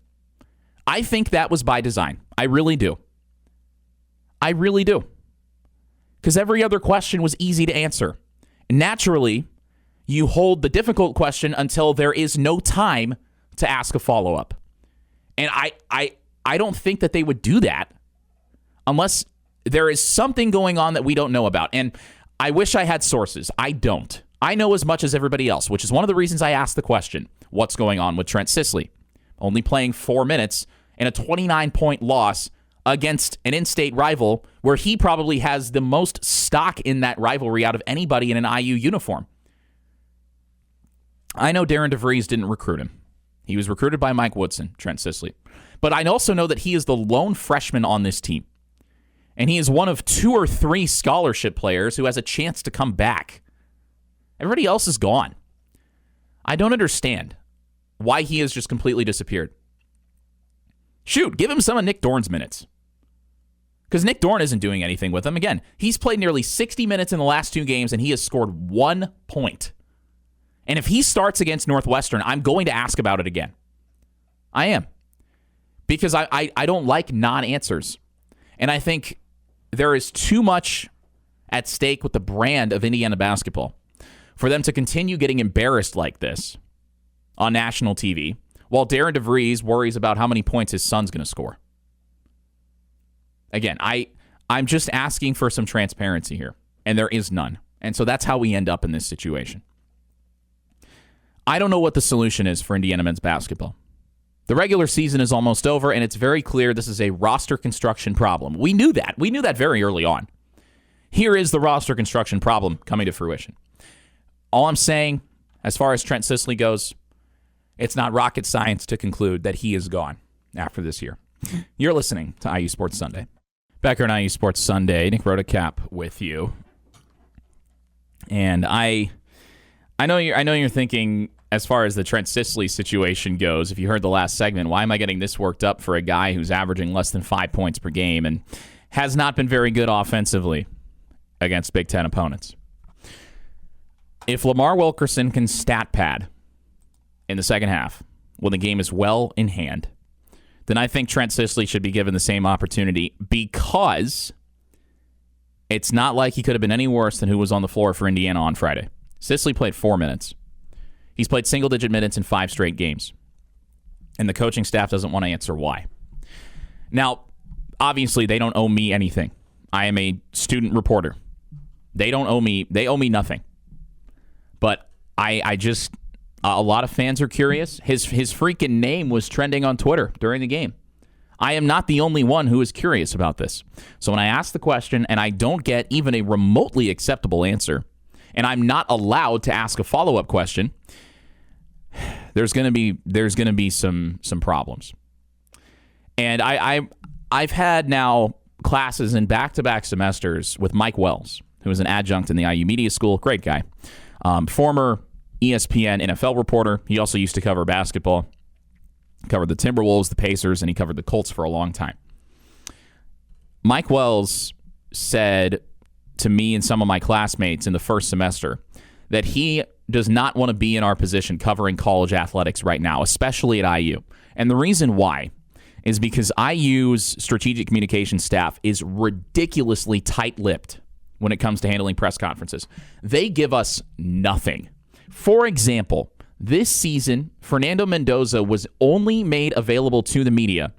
I think that was by design. I really do. I really do. Because every other question was easy to answer. Naturally, you hold the difficult question until there is no time to ask a follow-up. And I don't think that they would do that unless there is something going on that we don't know about. And I wish I had sources. I don't. I know as much as everybody else, which is one of the reasons I asked the question, what's going on with Trent Sisley? Only playing 4 minutes in a 29-point loss against an in-state rival where he probably has the most stock in that rivalry out of anybody in an IU uniform. I know Darren DeVries didn't recruit him. He was recruited by Mike Woodson, Trent Sisley. But I also know that he is the lone freshman on this team. And he is one of 2 or 3 scholarship players who has a chance to come back. Everybody else is gone. I don't understand why he has just completely disappeared. Shoot, give him some of Nick Dorn's minutes. Because Nick Dorn isn't doing anything with him. Again, he's played nearly 60 minutes in the last 2 games, and he has scored 1 point. And if he starts against Northwestern, I'm going to ask about it again. I am. Because I don't like non-answers. And I think there is too much at stake with the brand of Indiana basketball for them to continue getting embarrassed like this on national TV while Darren DeVries worries about how many points his son's going to score. Again, I'm just asking for some transparency here, and there is none. And so that's how we end up in this situation. I don't know what the solution is for Indiana men's basketball. The regular season is almost over, and it's very clear this is a roster construction problem. We knew that. We knew that very early on. Here is the roster construction problem coming to fruition. All I'm saying, as far as Trent Sisley goes, it's not rocket science to conclude that he is gone after this year. You're listening to IU Sports Sunday. Back here on IU Sports Sunday, Nick Rotacap with you. And I know you're thinking, as far as the Trent Sisley situation goes, if you heard the last segment, why am I getting this worked up for a guy who's averaging less than 5 points per game and has not been very good offensively against Big Ten opponents? If Lamar Wilkerson can stat pad in the second half when the game is well in hand, then I think Trent Sisley should be given the same opportunity because it's not like he could have been any worse than who was on the floor for Indiana on Friday. Sisley played 4 minutes. He's played single-digit minutes in 5 straight games. And the coaching staff doesn't want to answer why. Now, obviously, they don't owe me anything. I am a student reporter. They owe me nothing. But I just, a lot of fans are curious. His freaking name was trending on Twitter during the game. I am not the only one who is curious about this. So when I ask the question and I don't get even a remotely acceptable answer, and I'm not allowed to ask a follow-up question, there's going to be some problems. And I've had now classes in back-to-back semesters with Mike Wells, who is an adjunct in the IU Media School. Great guy. Former ESPN NFL reporter. He also used to cover basketball. Covered the Timberwolves, the Pacers, and he covered the Colts for a long time. Mike Wells said to me and some of my classmates in the first semester that he does not want to be in our position covering college athletics right now, especially at IU. And the reason why is because IU's strategic communication staff is ridiculously tight-lipped when it comes to handling press conferences. They give us nothing. For example, this season, Fernando Mendoza was only made available to the media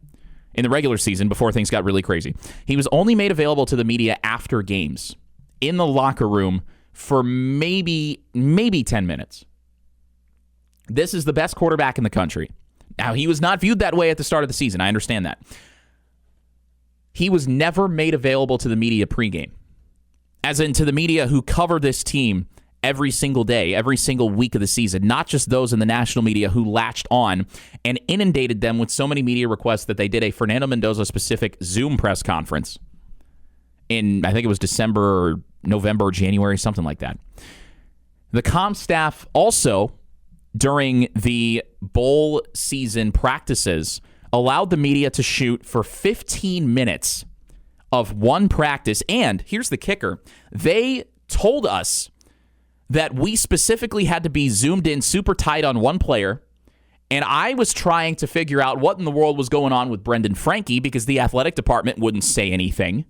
in the regular season before things got really crazy. He was only made available to the media after games in the locker room for maybe 10 minutes. This is the best quarterback in the country. Now, he was not viewed that way at the start of the season. I understand that. He was never made available to the media pregame, as in to the media who cover this team every single day, every single week of the season, not just those in the national media who latched on and inundated them with so many media requests that they did a Fernando Mendoza-specific Zoom press conference in, I think it was December or November or January, something like that. The comm staff also, during the bowl season practices, allowed the media to shoot for 15 minutes of one practice. And here's the kicker. They told us that we specifically had to be zoomed in super tight on one player, and I was trying to figure out what in the world was going on with Brendan Franke because the athletic department wouldn't say anything.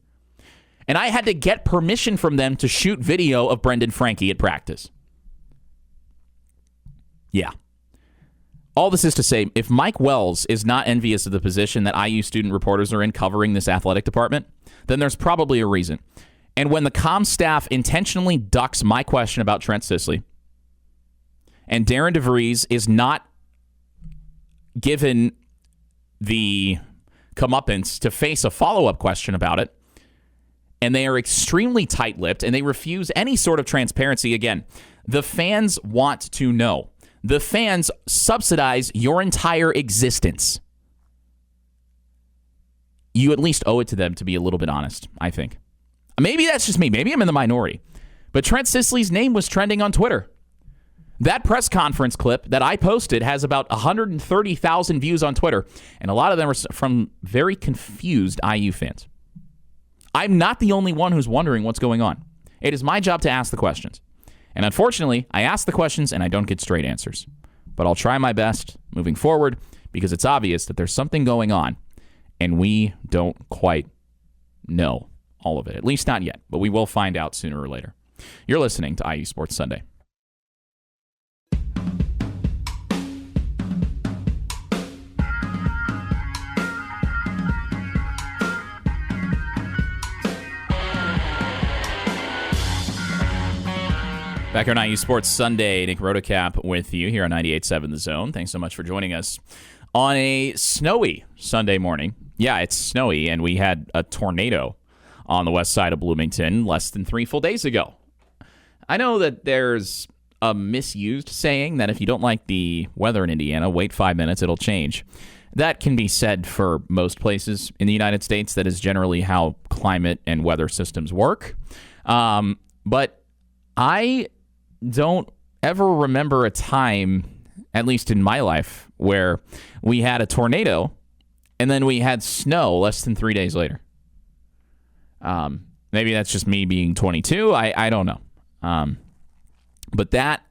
And I had to get permission from them to shoot video of Brendan Franke at practice. Yeah. All this is to say, if Mike Wells is not envious of the position that IU student reporters are in covering this athletic department, then there's probably a reason. And when the comm staff intentionally ducks my question about Trent Sisley, and Darren DeVries is not given the comeuppance to face a follow-up question about it, and they are extremely tight-lipped, and they refuse any sort of transparency, again, the fans want to know. The fans subsidize your entire existence. You at least owe it to them to be a little bit honest, I think. Maybe that's just me. Maybe I'm in the minority. But Trent Sisley's name was trending on Twitter. That press conference clip that I posted has about 130,000 views on Twitter, and a lot of them are from very confused IU fans. I'm not the only one who's wondering what's going on. It is my job to ask the questions. And unfortunately, I ask the questions and I don't get straight answers. But I'll try my best moving forward because it's obvious that there's something going on and we don't quite know all of it, at least not yet, but we will find out sooner or later. You're listening to IU Sports Sunday. Back here on IU Sports Sunday, Nick Rotacap with you here on 98.7 The Zone. Thanks so much for joining us on a snowy Sunday morning. Yeah, it's snowy, and we had a tornado on the west side of Bloomington less than 3 full days ago. I know that there's a misused saying that if you don't like the weather in Indiana, wait 5 minutes, it'll change. That can be said for most places in the United States. That is generally how climate and weather systems work. But I don't ever remember a time, at least in my life, where we had a tornado and then we had snow less than 3 days later. Maybe that's just me being 22. I don't know. But that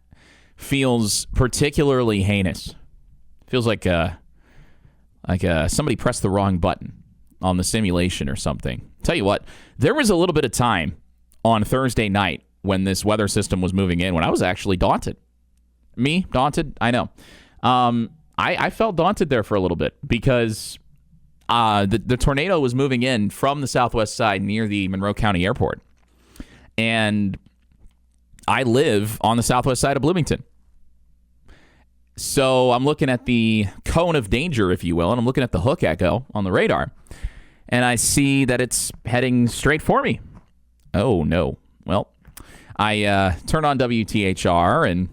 feels particularly heinous. Feels like somebody pressed the wrong button on the simulation or something. Tell you what, there was a little bit of time on Thursday night when this weather system was moving in when I was actually daunted. Me? Daunted? I know. I felt daunted there for a little bit because the tornado was moving in from the southwest side near the Monroe County Airport. And I live on the southwest side of Bloomington. So I'm looking at the cone of danger, if you will, and I'm looking at the hook echo on the radar. And I see that it's heading straight for me. Oh, no. Well, I turn on WTHR, and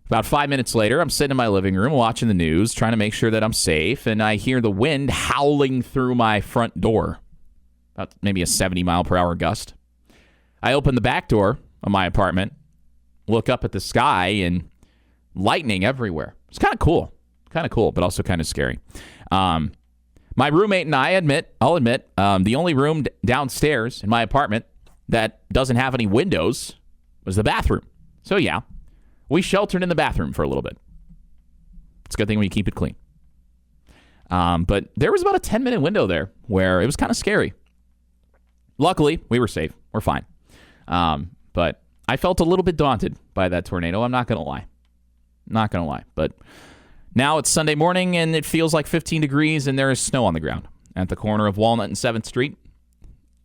about 5 minutes later, I'm sitting in my living room watching the news, trying to make sure that I'm safe, and I hear the wind howling through my front door, about maybe a 70-mile-per-hour gust. I open the back door of my apartment, look up at the sky, and lightning everywhere. It's kind of cool, but also kind of scary. My roommate and I'll admit, the only room downstairs in my apartment that doesn't have any windows was the bathroom. So yeah, we sheltered in the bathroom for a little bit. It's a good thing when you keep it clean. But there was about a 10-minute window there where it was kind of scary. Luckily, we were safe. We're fine. But I felt a little bit daunted by that tornado. I'm not going to lie. But now it's Sunday morning, and it feels like 15 degrees, and there is snow on the ground at the corner of Walnut and 7th Street.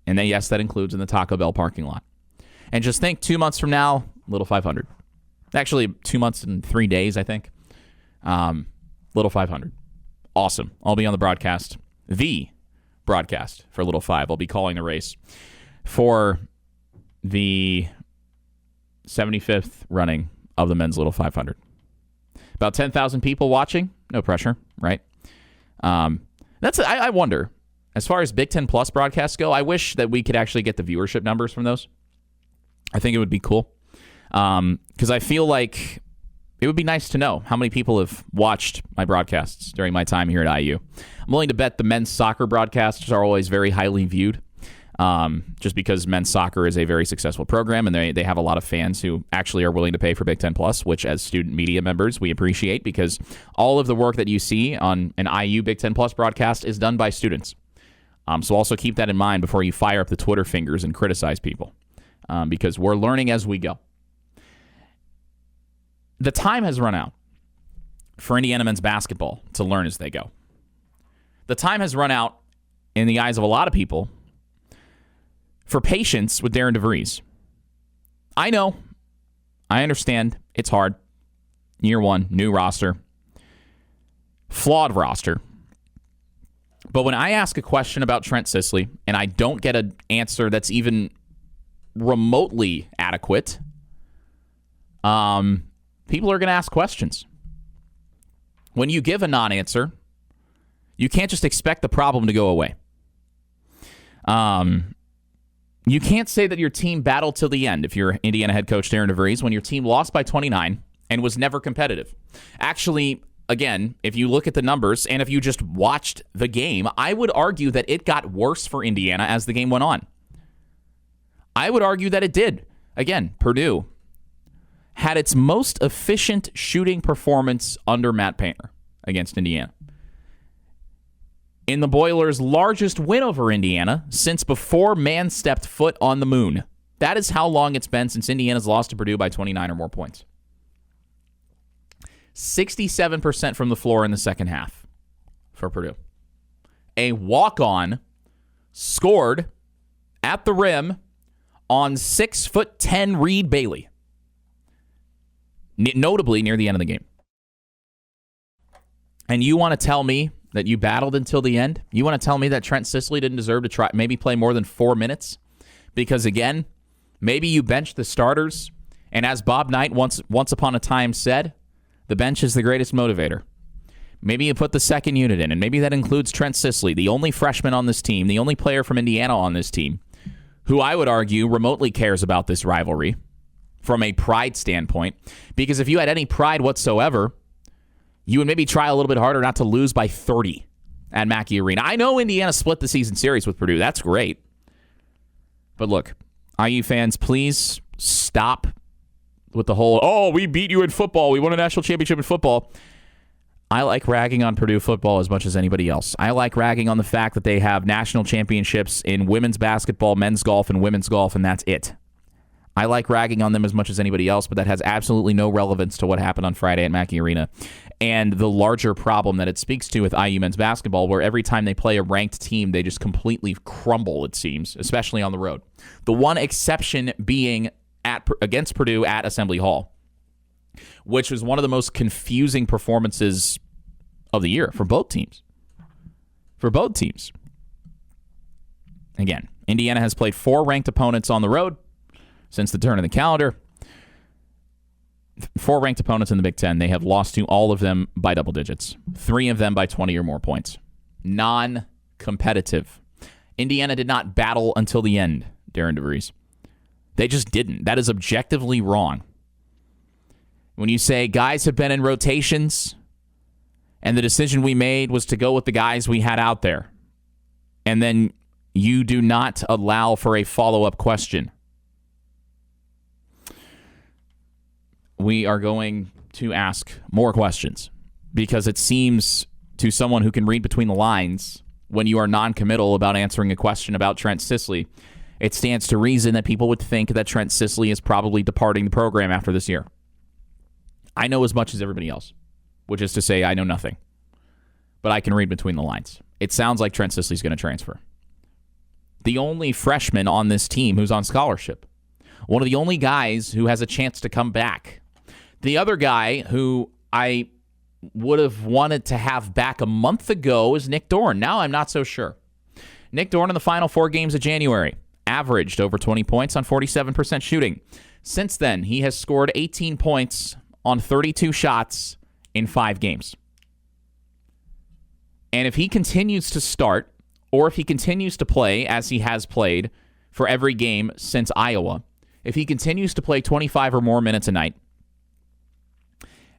And then, yes, that includes in the Taco Bell parking lot. And just think, 2 months from now, Little 500. Actually, 2 months and 3 days, I think. Little 500. Awesome. I'll be on the broadcast. The broadcast for Little 5. I'll be calling the race for the 75th running of the men's Little 500. About 10,000 people watching. No pressure, right? I wonder, as far as Big Ten Plus broadcasts go, I wish that we could actually get the viewership numbers from those. I think it would be cool. Because I feel like it would be nice to know how many people have watched my broadcasts during my time here at IU. I'm willing to bet the men's soccer broadcasts are always very highly viewed. Just because men's soccer is a very successful program, and they have a lot of fans who actually are willing to pay for Big Ten Plus, which as student media members we appreciate, because all of the work that you see on an IU Big Ten Plus broadcast is done by students. So also keep that in mind before you fire up the Twitter fingers and criticize people, because we're learning as we go. The time has run out for Indiana men's basketball to learn as they go. The time has run out in the eyes of a lot of people for patience with Darren DeVries. I know. I understand. It's hard. Year one, new roster. Flawed roster. But when I ask a question about Trent Sisley and I don't get an answer that's even remotely adequate, people are going to ask questions. When you give a non-answer, you can't just expect the problem to go away. You can't say that your team battled till the end if you're Indiana head coach Darren DeVries when your team lost by 29 and was never competitive. Actually, again, if you look at the numbers and if you just watched the game, I would argue that it got worse for Indiana as the game went on. I would argue that it did. Again, Purdue had its most efficient shooting performance under Matt Painter against Indiana. In the Boilers' largest win over Indiana since before man stepped foot on the moon. That is how long it's been since Indiana's lost to Purdue by 29 or more points. 67% from the floor in the second half for Purdue. A walk-on scored at the rim on 6'10" Reed Bailey. Notably near the end of the game. And you want to tell me that you battled until the end? You want to tell me that Trent Sisley didn't deserve to try maybe play more than 4 minutes? Because again, maybe you benched the starters, and as Bob Knight once upon a time said, the bench is the greatest motivator. Maybe you put the second unit in, and maybe that includes Trent Sisley, the only freshman on this team, the only player from Indiana on this team, who I would argue remotely cares about this rivalry from a pride standpoint. Because if you had any pride whatsoever, you would maybe try a little bit harder not to lose by 30 at Mackey Arena. I know Indiana split the season series with Purdue. That's great. But look, IU fans, please stop with the whole, oh, we beat you in football. We won a national championship in football. I like ragging on Purdue football as much as anybody else. I like ragging on the fact that they have national championships in women's basketball, men's golf, and women's golf, and that's it. I like ragging on them as much as anybody else, but that has absolutely no relevance to what happened on Friday at Mackey Arena and the larger problem that it speaks to with IU men's basketball, where every time they play a ranked team, they just completely crumble, it seems, especially on the road. The one exception being against Purdue at Assembly Hall, which was one of the most confusing performances of the year for both teams. Again, Indiana has played 4 ranked opponents on the road, since the turn of the calendar. 4 ranked opponents in the Big Ten. They have lost to all of them by double digits. 3 of them by 20 or more points. Non-competitive. Indiana did not battle until the end, Darren DeVries. They just didn't. That is objectively wrong. When you say guys have been in rotations and the decision we made was to go with the guys we had out there, and then you do not allow for a follow-up question, we are going to ask more questions, because it seems to someone who can read between the lines, when you are non-committal about answering a question about Trent Sisley, it stands to reason that people would think that Trent Sisley is probably departing the program after this year. I know as much as everybody else, which is to say I know nothing. But I can read between the lines. It sounds like Trent Sisley's going to transfer. The only freshman on this team who's on scholarship. One of the only guys who has a chance to come back. The other guy who I would have wanted to have back a month ago is Nick Dorn. Now I'm not so sure. Nick Dorn in the final 4 games of January averaged over 20 points on 47% shooting. Since then, he has scored 18 points on 32 shots in 5 games. And if he continues to start, or if he continues to play as he has played for every game since Iowa, if he continues to play 25 or more minutes a night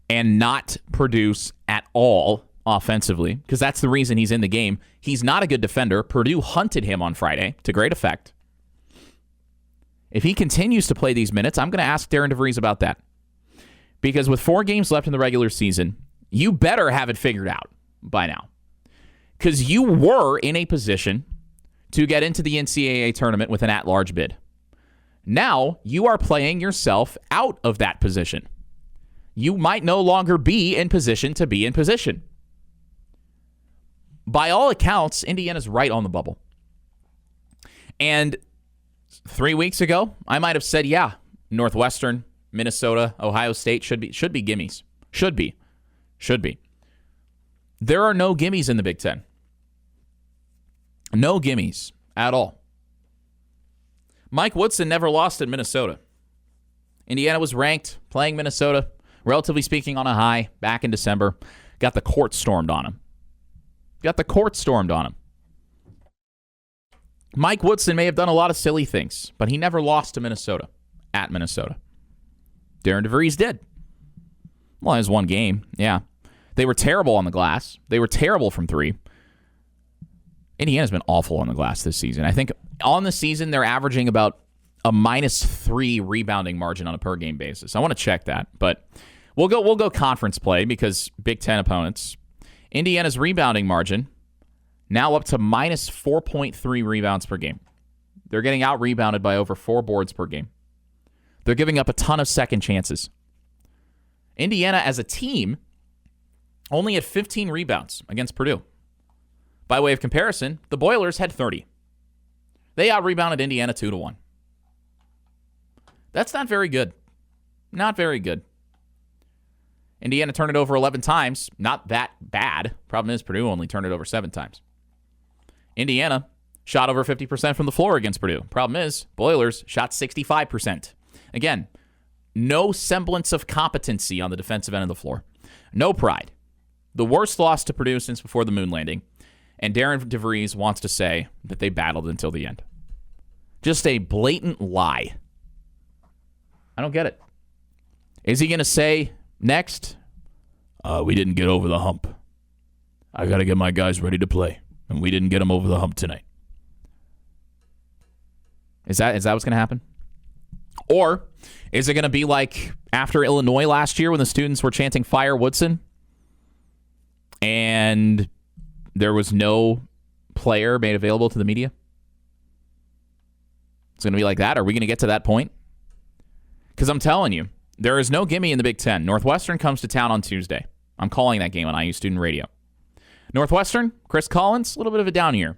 and not produce at all offensively, because that's the reason he's in the game, he's not a good defender. Purdue hunted him on Friday to great effect. If he continues to play these minutes, I'm going to ask Darren DeVries about that. Because with 4 games left in the regular season, you better have it figured out by now. Because you were in a position to get into the NCAA tournament with an at-large bid. Now, you are playing yourself out of that position. You might no longer be in position to be in position. By all accounts, Indiana's right on the bubble. And 3 weeks ago, I might have said, yeah, Northwestern, Minnesota, Ohio State should be gimmies. Should be. There are no gimmies in the Big Ten. No gimmies at all. Mike Woodson never lost in Minnesota. Indiana was ranked playing Minnesota, relatively speaking, on a high back in December. Got the court stormed on him. Mike Woodson may have done a lot of silly things, but he never lost to Minnesota, at Minnesota. Darren DeVries did. Well, it was 1 game, yeah. They were terrible on the glass. They were terrible from 3. Indiana's been awful on the glass this season. I think on the season, they're averaging about a -3 rebounding margin on a per-game basis. I want to check that, but we'll go conference play because Big Ten opponents. Indiana's rebounding margin now up to -4.3 rebounds per game. They're getting out-rebounded by over 4 boards per game. They're giving up a ton of second chances. Indiana, as a team, only had 15 rebounds against Purdue. By way of comparison, the Boilers had 30. They out-rebounded Indiana 2-1. That's not very good. Not very good. Indiana turned it over 11 times. Not that bad. Problem is, Purdue only turned it over 7 times. Indiana shot over 50% from the floor against Purdue. Problem is, Boilers shot 65%. Again, no semblance of competency on the defensive end of the floor. No pride. The worst loss to Purdue since before the moon landing. And Darren DeVries wants to say that they battled until the end. Just a blatant lie. I don't get it. Is he going to say next, we didn't get over the hump. I got to get my guys ready to play. And we didn't get them over the hump tonight. Is that what's going to happen? Or is it going to be like after Illinois last year when the students were chanting Fire Woodson and there was no player made available to the media? It's going to be like that? Are we going to get to that point? Because I'm telling you, there is no gimme in the Big Ten. Northwestern comes to town on Tuesday. I'm calling that game on IU Student Radio. Northwestern, Chris Collins, a little bit of a down year.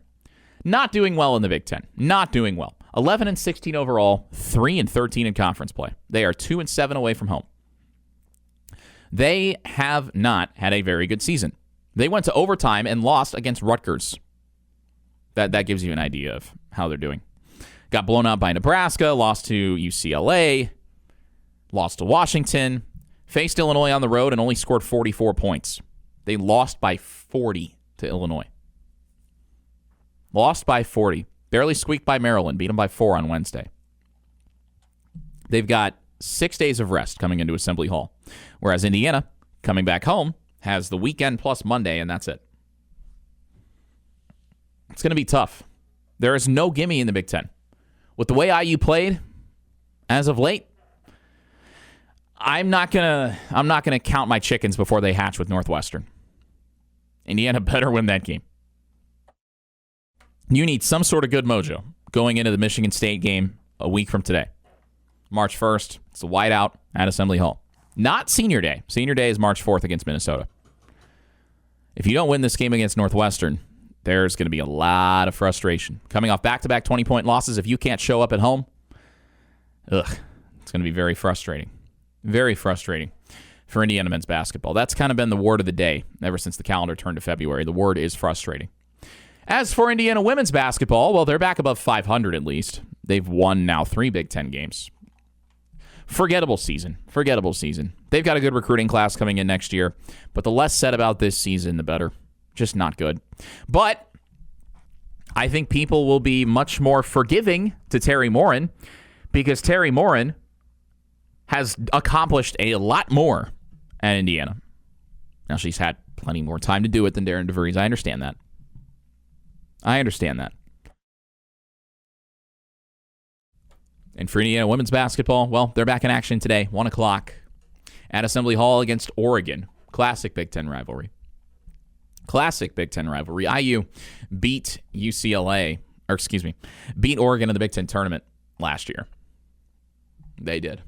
Not doing well in the Big Ten. Not doing well. 11-16 overall, 3-13 in conference play. They are 2-7 away from home. They have not had a very good season. They went to overtime and lost against Rutgers. That gives you an idea of how they're doing. Got blown out by Nebraska, lost to UCLA, lost to Washington, faced Illinois on the road, and only scored 44 points. They lost by 40 to Illinois. Lost by 40. Barely squeaked by Maryland. Beat them by 4 on Wednesday. They've got 6 days of rest coming into Assembly Hall, whereas Indiana, coming back home, has the weekend plus Monday, and that's it. It's going to be tough. There is no gimme in the Big Ten. With the way IU played as of late, I'm not gonna count my chickens before they hatch with Northwestern. Indiana better win that game. You need some sort of good mojo going into the Michigan State game a week from today. March 1st, it's a whiteout at Assembly Hall. Not Senior Day. Senior Day is March 4th against Minnesota. If you don't win this game against Northwestern, there's going to be a lot of frustration. Coming off back-to-back 20-point losses, if you can't show up at home, it's going to be very frustrating. Very frustrating for Indiana men's basketball. That's kind of been the word of the day ever since the calendar turned to February. The word is frustrating. As for Indiana women's basketball, well, they're back above 500 at least. They've won now 3 Big Ten games. Forgettable season. They've got a good recruiting class coming in next year, but the less said about this season, the better. Just not good. But I think people will be much more forgiving to Terry Morin because Terry Morin has accomplished a lot more at Indiana. Now, she's had plenty more time to do it than Darren DeVries. I understand that. And for Indiana women's basketball, well, they're back in action today, 1 o'clock at Assembly Hall against Oregon. Classic Big Ten rivalry. IU beat beat Oregon in the Big Ten tournament last year. They did.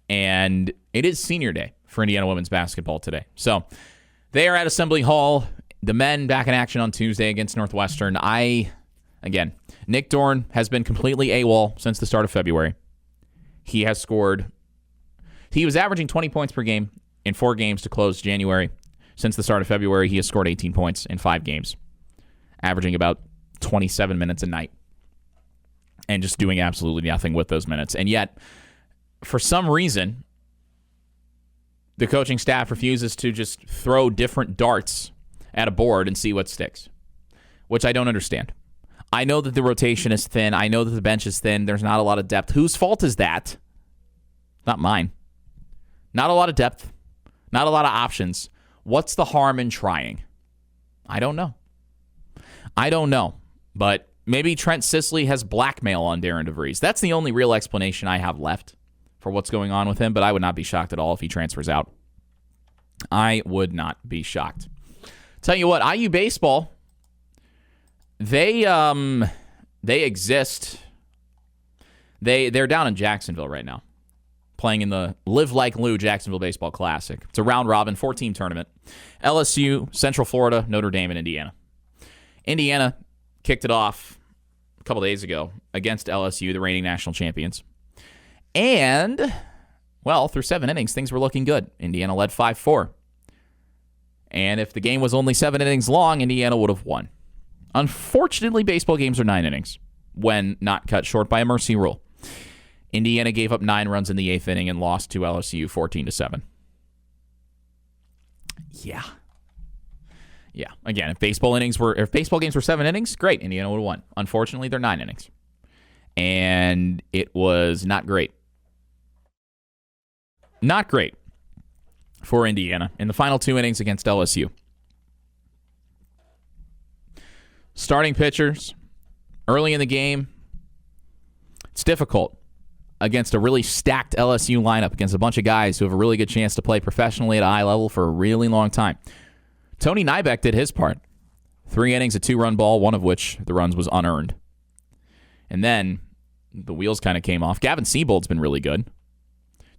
And it is Senior Day for Indiana women's basketball today. So they are at Assembly Hall. The men back in action on Tuesday against Northwestern. Nick Dorn has been completely AWOL since the start of February. He was averaging 20 points per game in 4 games to close January. Since the start of February, he has scored 18 points in 5 games, averaging about 27 minutes a night, and just doing absolutely nothing with those minutes. And yet, for some reason, the coaching staff refuses to just throw different darts at a board and see what sticks, which I don't understand. I know that the rotation is thin. I know that the bench is thin. There's not a lot of depth. Whose fault is that? Not mine. Not a lot of depth. Not a lot of options. What's the harm in trying? I don't know. But maybe Trent Sisley has blackmail on Darren DeVries. That's the only real explanation I have left for what's going on with him, but I would not be shocked at all if he transfers out. I would not be shocked. Tell you what, IU baseball, they exist. They're down in Jacksonville right now, playing in the Live Like Lou Jacksonville Baseball Classic. It's a round-robin 4-team tournament. LSU, Central Florida, Notre Dame, and Indiana. Indiana kicked it off a couple days ago against LSU, the reigning national champions. And, well, through 7 innings, things were looking good. Indiana led 5-4. And if the game was only 7 innings long, Indiana would have won. Unfortunately, baseball games are 9 innings when not cut short by a mercy rule. Indiana gave up 9 runs in the 8th inning and lost to LSU 14-7. Yeah. Again, if baseball games were 7 innings, great, Indiana would have won. Unfortunately, they're 9 innings. And it was not great. Not great for Indiana in the final 2 innings against LSU. Starting pitchers early in the game, it's difficult against a really stacked LSU lineup, against a bunch of guys who have a really good chance to play professionally at a high level for a really long time. Tony Nybeck did his part. 3 innings, a 2-run ball, one of which the runs was unearned. And then the wheels kind of came off. Gavin Siebold's been really good.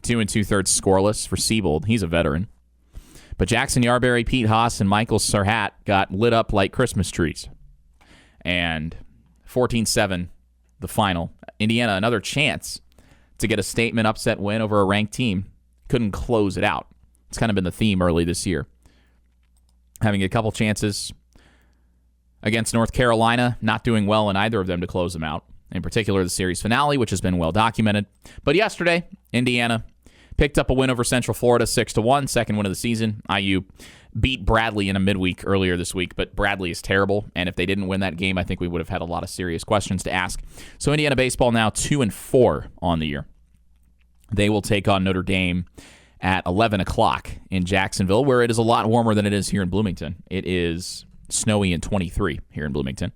2 2/3 scoreless for Siebold. He's a veteran. But Jackson Yarberry, Pete Haas, and Michael Serhat got lit up like Christmas trees. And 14-7, the final. Indiana, another chance to get a statement upset win over a ranked team. Couldn't close it out. It's kind of been the theme early this year. Having a couple chances. against North Carolina, not doing well in either of them to close them out. In particular, the series finale, which has been well documented. But yesterday, Indiana picked up a win over Central Florida 6-1, second win of the season. IU beat Bradley in a midweek earlier this week, but Bradley is terrible, and if they didn't win that game, I think we would have had a lot of serious questions to ask. So Indiana baseball now 2-4 on the year. They will take on Notre Dame at 11 o'clock in Jacksonville, where it is a lot warmer than it is here in Bloomington. It is snowy and 23 here in Bloomington.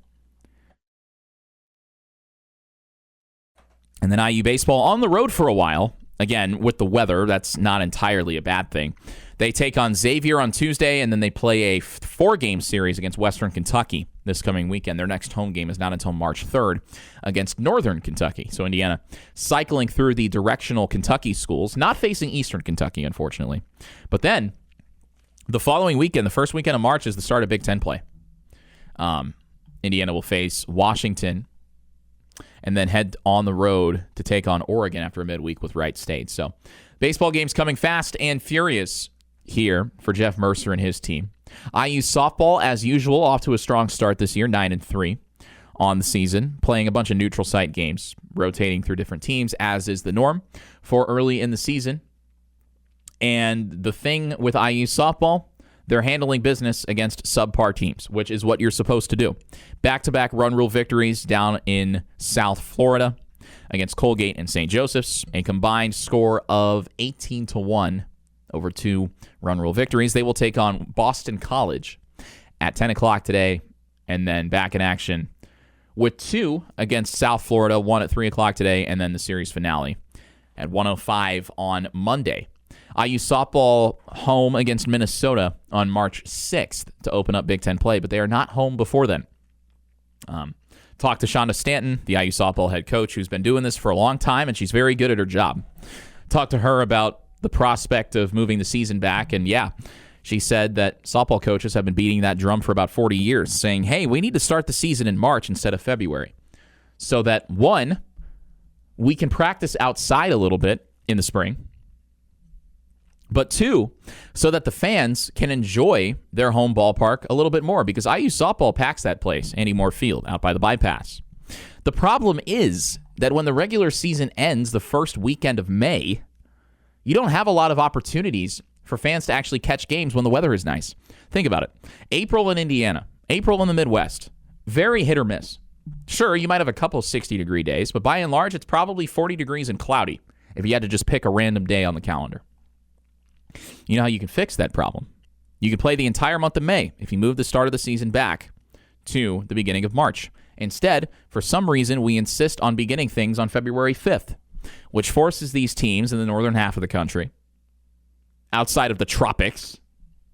And then IU baseball on the road for a while. Again, with the weather, that's not entirely a bad thing. They take on Xavier on Tuesday, and then they play a 4-game series against Western Kentucky this coming weekend. Their next home game is not until March 3rd against Northern Kentucky. So Indiana cycling through the directional Kentucky schools, not facing Eastern Kentucky, unfortunately. But then the following weekend, the first weekend of March, is the start of Big Ten play. Indiana will face Washington and then head on the road to take on Oregon after a midweek with Wright State. So baseball games coming fast and furious here for Jeff Mercer and his team. IU softball, as usual, off to a strong start this year, 9-3 on the season, playing a bunch of neutral site games, rotating through different teams, as is the norm for early in the season. And the thing with IU softball, they're handling business against subpar teams, which is what you're supposed to do. Back-to-back run rule victories down in South Florida against Colgate and St. Joseph's, a combined score of 18-1 over 2 run rule victories. They will take on Boston College at 10 o'clock today, and then back in action with 2 against South Florida, 1 at 3 o'clock today, and then the series finale at 1:05 on Monday. IU softball home against Minnesota on March 6th to open up Big Ten play, but they are not home before then. Talked to Shonda Stanton, the IU softball head coach, who's been doing this for a long time, and she's very good at her job. Talked to her about the prospect of moving the season back, and yeah, she said that softball coaches have been beating that drum for about 40 years, saying, hey, we need to start the season in March instead of February, so that, 1, we can practice outside a little bit in the spring, but 2, so that the fans can enjoy their home ballpark a little bit more, because IU softball packs that place, Andy Moore Field, out by the bypass. The problem is that when the regular season ends the first weekend of May, you don't have a lot of opportunities for fans to actually catch games when the weather is nice. Think about it. April in Indiana, April in the Midwest, very hit or miss. Sure, you might have a couple 60-degree days, but by and large, it's probably 40 degrees and cloudy if you had to just pick a random day on the calendar. You know how you can fix that problem? You can play the entire month of May if you move the start of the season back to the beginning of March. Instead, for some reason, we insist on beginning things on February 5th, which forces these teams in the northern half of the country, outside of the tropics,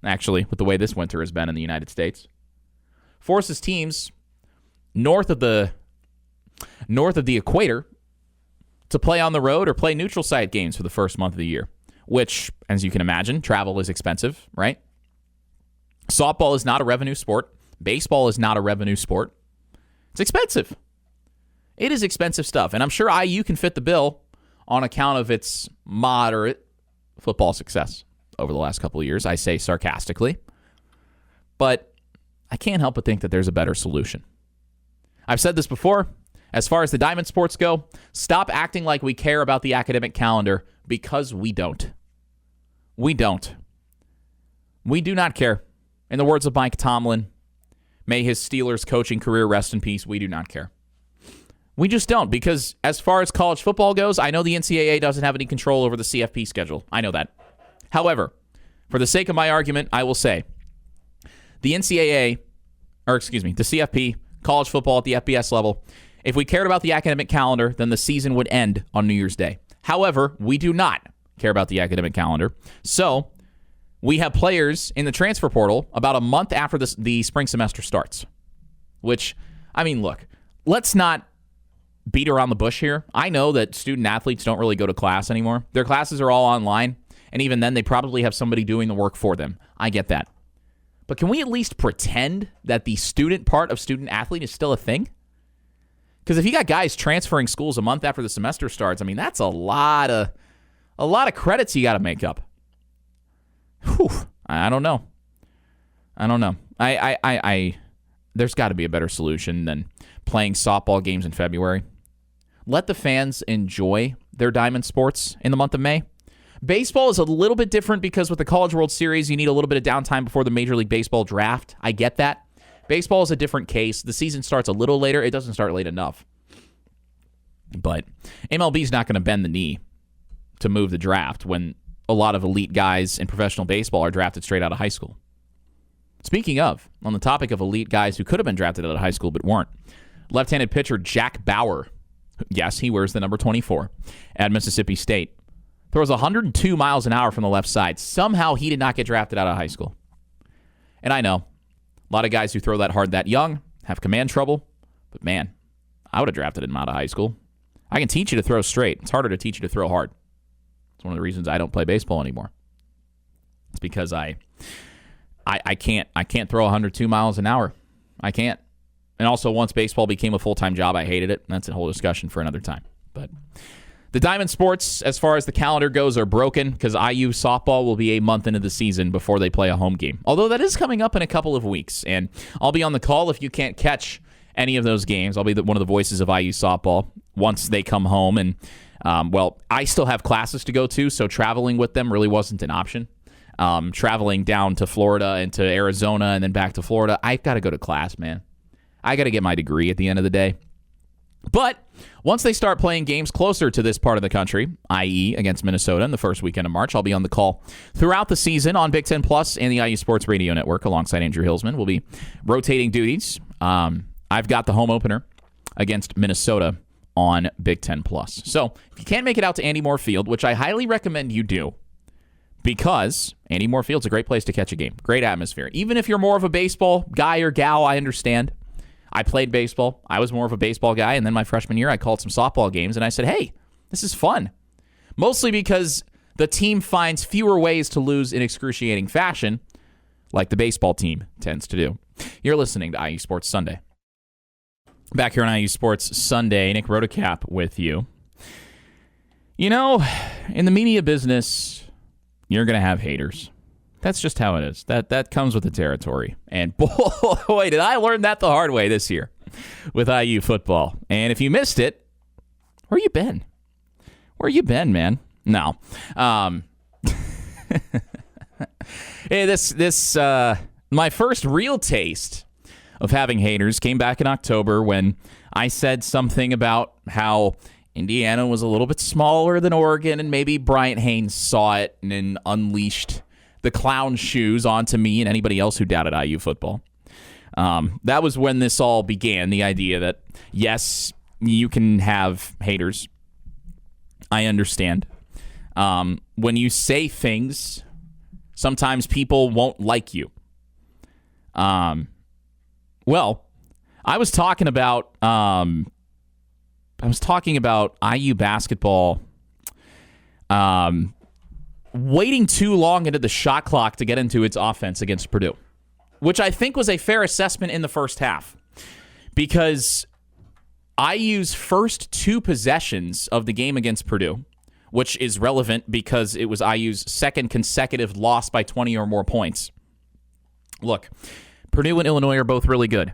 actually, with the way this winter has been in the United States, forces teams north of the equator to play on the road or play neutral site games for the first month of the year, which, as you can imagine, travel is expensive, right? Softball is not a revenue sport. Baseball is not a revenue sport. It's expensive. It is expensive stuff, and I'm sure IU can fit the bill on account of its moderate football success over the last couple of years, I say sarcastically. But I can't help but think that there's a better solution. I've said this before. As far as the diamond sports go, stop acting like we care about the academic calendar, because we don't. We don't. We do not care. In the words of Mike Tomlin, may his Steelers coaching career rest in peace, we do not care. We just don't, because as far as college football goes, I know the NCAA doesn't have any control over the CFP schedule. I know that. However, for the sake of my argument, I will say the NCAA, the CFP, college football at the FBS level, if we cared about the academic calendar, then the season would end on New Year's Day. However, we do not care about the academic calendar. So we have players in the transfer portal about a month after the spring semester starts, which, I mean, look, let's not beat around the bush here. I know that student athletes don't really go to class anymore. Their classes are all online, and even then they probably have somebody doing the work for them. I get that. But can we at least pretend that the student part of student athlete is still a thing? Because if you got guys transferring schools a month after the semester starts, I mean, that's a lot of credits you got to make up. Whew. I don't know. I there's got to be a better solution than playing softball games in February. Let the fans enjoy their diamond sports in the month of May. Baseball is a little bit different because with the College World Series, you need a little bit of downtime before the Major League Baseball draft. I get that. Baseball is a different case. The season starts a little later. It doesn't start late enough. But MLB is not going to bend the knee to move the draft when a lot of elite guys in professional baseball are drafted straight out of high school. Speaking of, on the topic of elite guys who could have been drafted out of high school but weren't, left-handed pitcher Jack Bauer, yes, he wears the number 24 at Mississippi State, throws 102 miles an hour from the left side. Somehow he did not get drafted out of high school. And I know, a lot of guys who throw that hard that young have command trouble, but man, I would have drafted him out of high school. I can teach you to throw straight. It's harder to teach you to throw hard. It's one of the reasons I don't play baseball anymore. It's because I can't throw 102 miles an hour. I can't. And also, once baseball became a full-time job, I hated it. That's a whole discussion for another time. But the diamond sports, as far as the calendar goes, are broken because IU softball will be a month into the season before they play a home game. Although that is coming up in a couple of weeks. And I'll be on the call if you can't catch any of those games. I'll be one of the voices of IU softball once they come home. And, I still have classes to go to, so traveling with them really wasn't an option. Traveling down to Florida and to Arizona and then back to Florida, I've got to go to class, man. I got to get my degree at the end of the day. But once they start playing games closer to this part of the country, i.e. against Minnesota in the first weekend of March, I'll be on the call throughout the season on Big Ten Plus and the IU Sports Radio Network alongside Andrew Hillsman. We'll be rotating duties. I've got the home opener against Minnesota on Big Ten Plus. So if you can't make it out to Andy Moore Field, which I highly recommend you do, because Andy Moore Field's a great place to catch a game. Great atmosphere. Even if you're more of a baseball guy or gal, I understand. I played baseball. I was more of a baseball guy, and then my freshman year, I called some softball games, and I said, hey, this is fun. Mostly because the team finds fewer ways to lose in excruciating fashion, like the baseball team tends to do. You're listening to IU Sports Sunday. Back here on IU Sports Sunday, Nick Rotacap with you. You know, in the media business, you're going to have haters. That's just how it is. That comes with the territory. And boy, did I learn that the hard way this year with IU football. And if you missed it, where you been? Where you been, man? No. Hey, this my first real taste of having haters came back in October when I said something about how Indiana was a little bit smaller than Oregon, and maybe Bryant Haynes saw it and then unleashed the clown shoes onto me and anybody else who doubted IU football. That was when this all began, the idea that, yes, you can have haters. I understand. When you say things, sometimes people won't like you. Well, I was talking about IU basketball waiting too long into the shot clock to get into its offense against Purdue, which I think was a fair assessment in the first half, because IU's first two possessions of the game against Purdue, which is relevant because it was IU's second consecutive loss by 20 or more points. Look, Purdue and Illinois are both really good.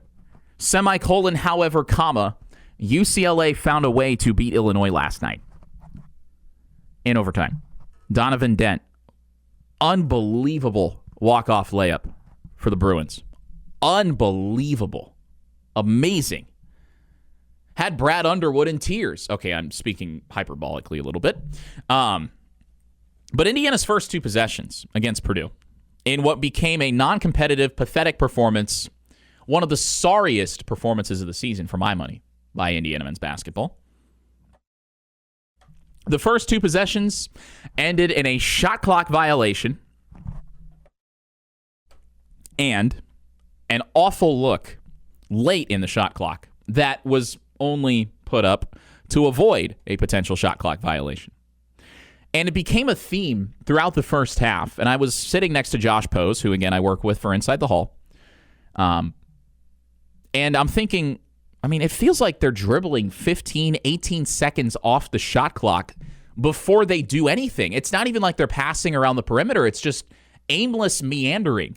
Semicolon, however, comma, UCLA found a way to beat Illinois last night in overtime. Donovan Dent, unbelievable walk-off layup for the Bruins. Unbelievable. Amazing. Had Brad Underwood in tears. Okay, I'm speaking hyperbolically a little bit. But Indiana's first two possessions against Purdue, in what became a non-competitive, pathetic performance, one of the sorriest performances of the season, for my money, by Indiana men's basketball. The first two possessions ended in a shot clock violation and an awful look late in the shot clock that was only put up to avoid a potential shot clock violation. And it became a theme throughout the first half. And I was sitting next to Josh Pose, who, again, I work with for Inside the Hall. And I'm thinking, I mean, it feels like they're dribbling 15, 18 seconds off the shot clock before they do anything. It's not even like they're passing around the perimeter. It's just aimless meandering.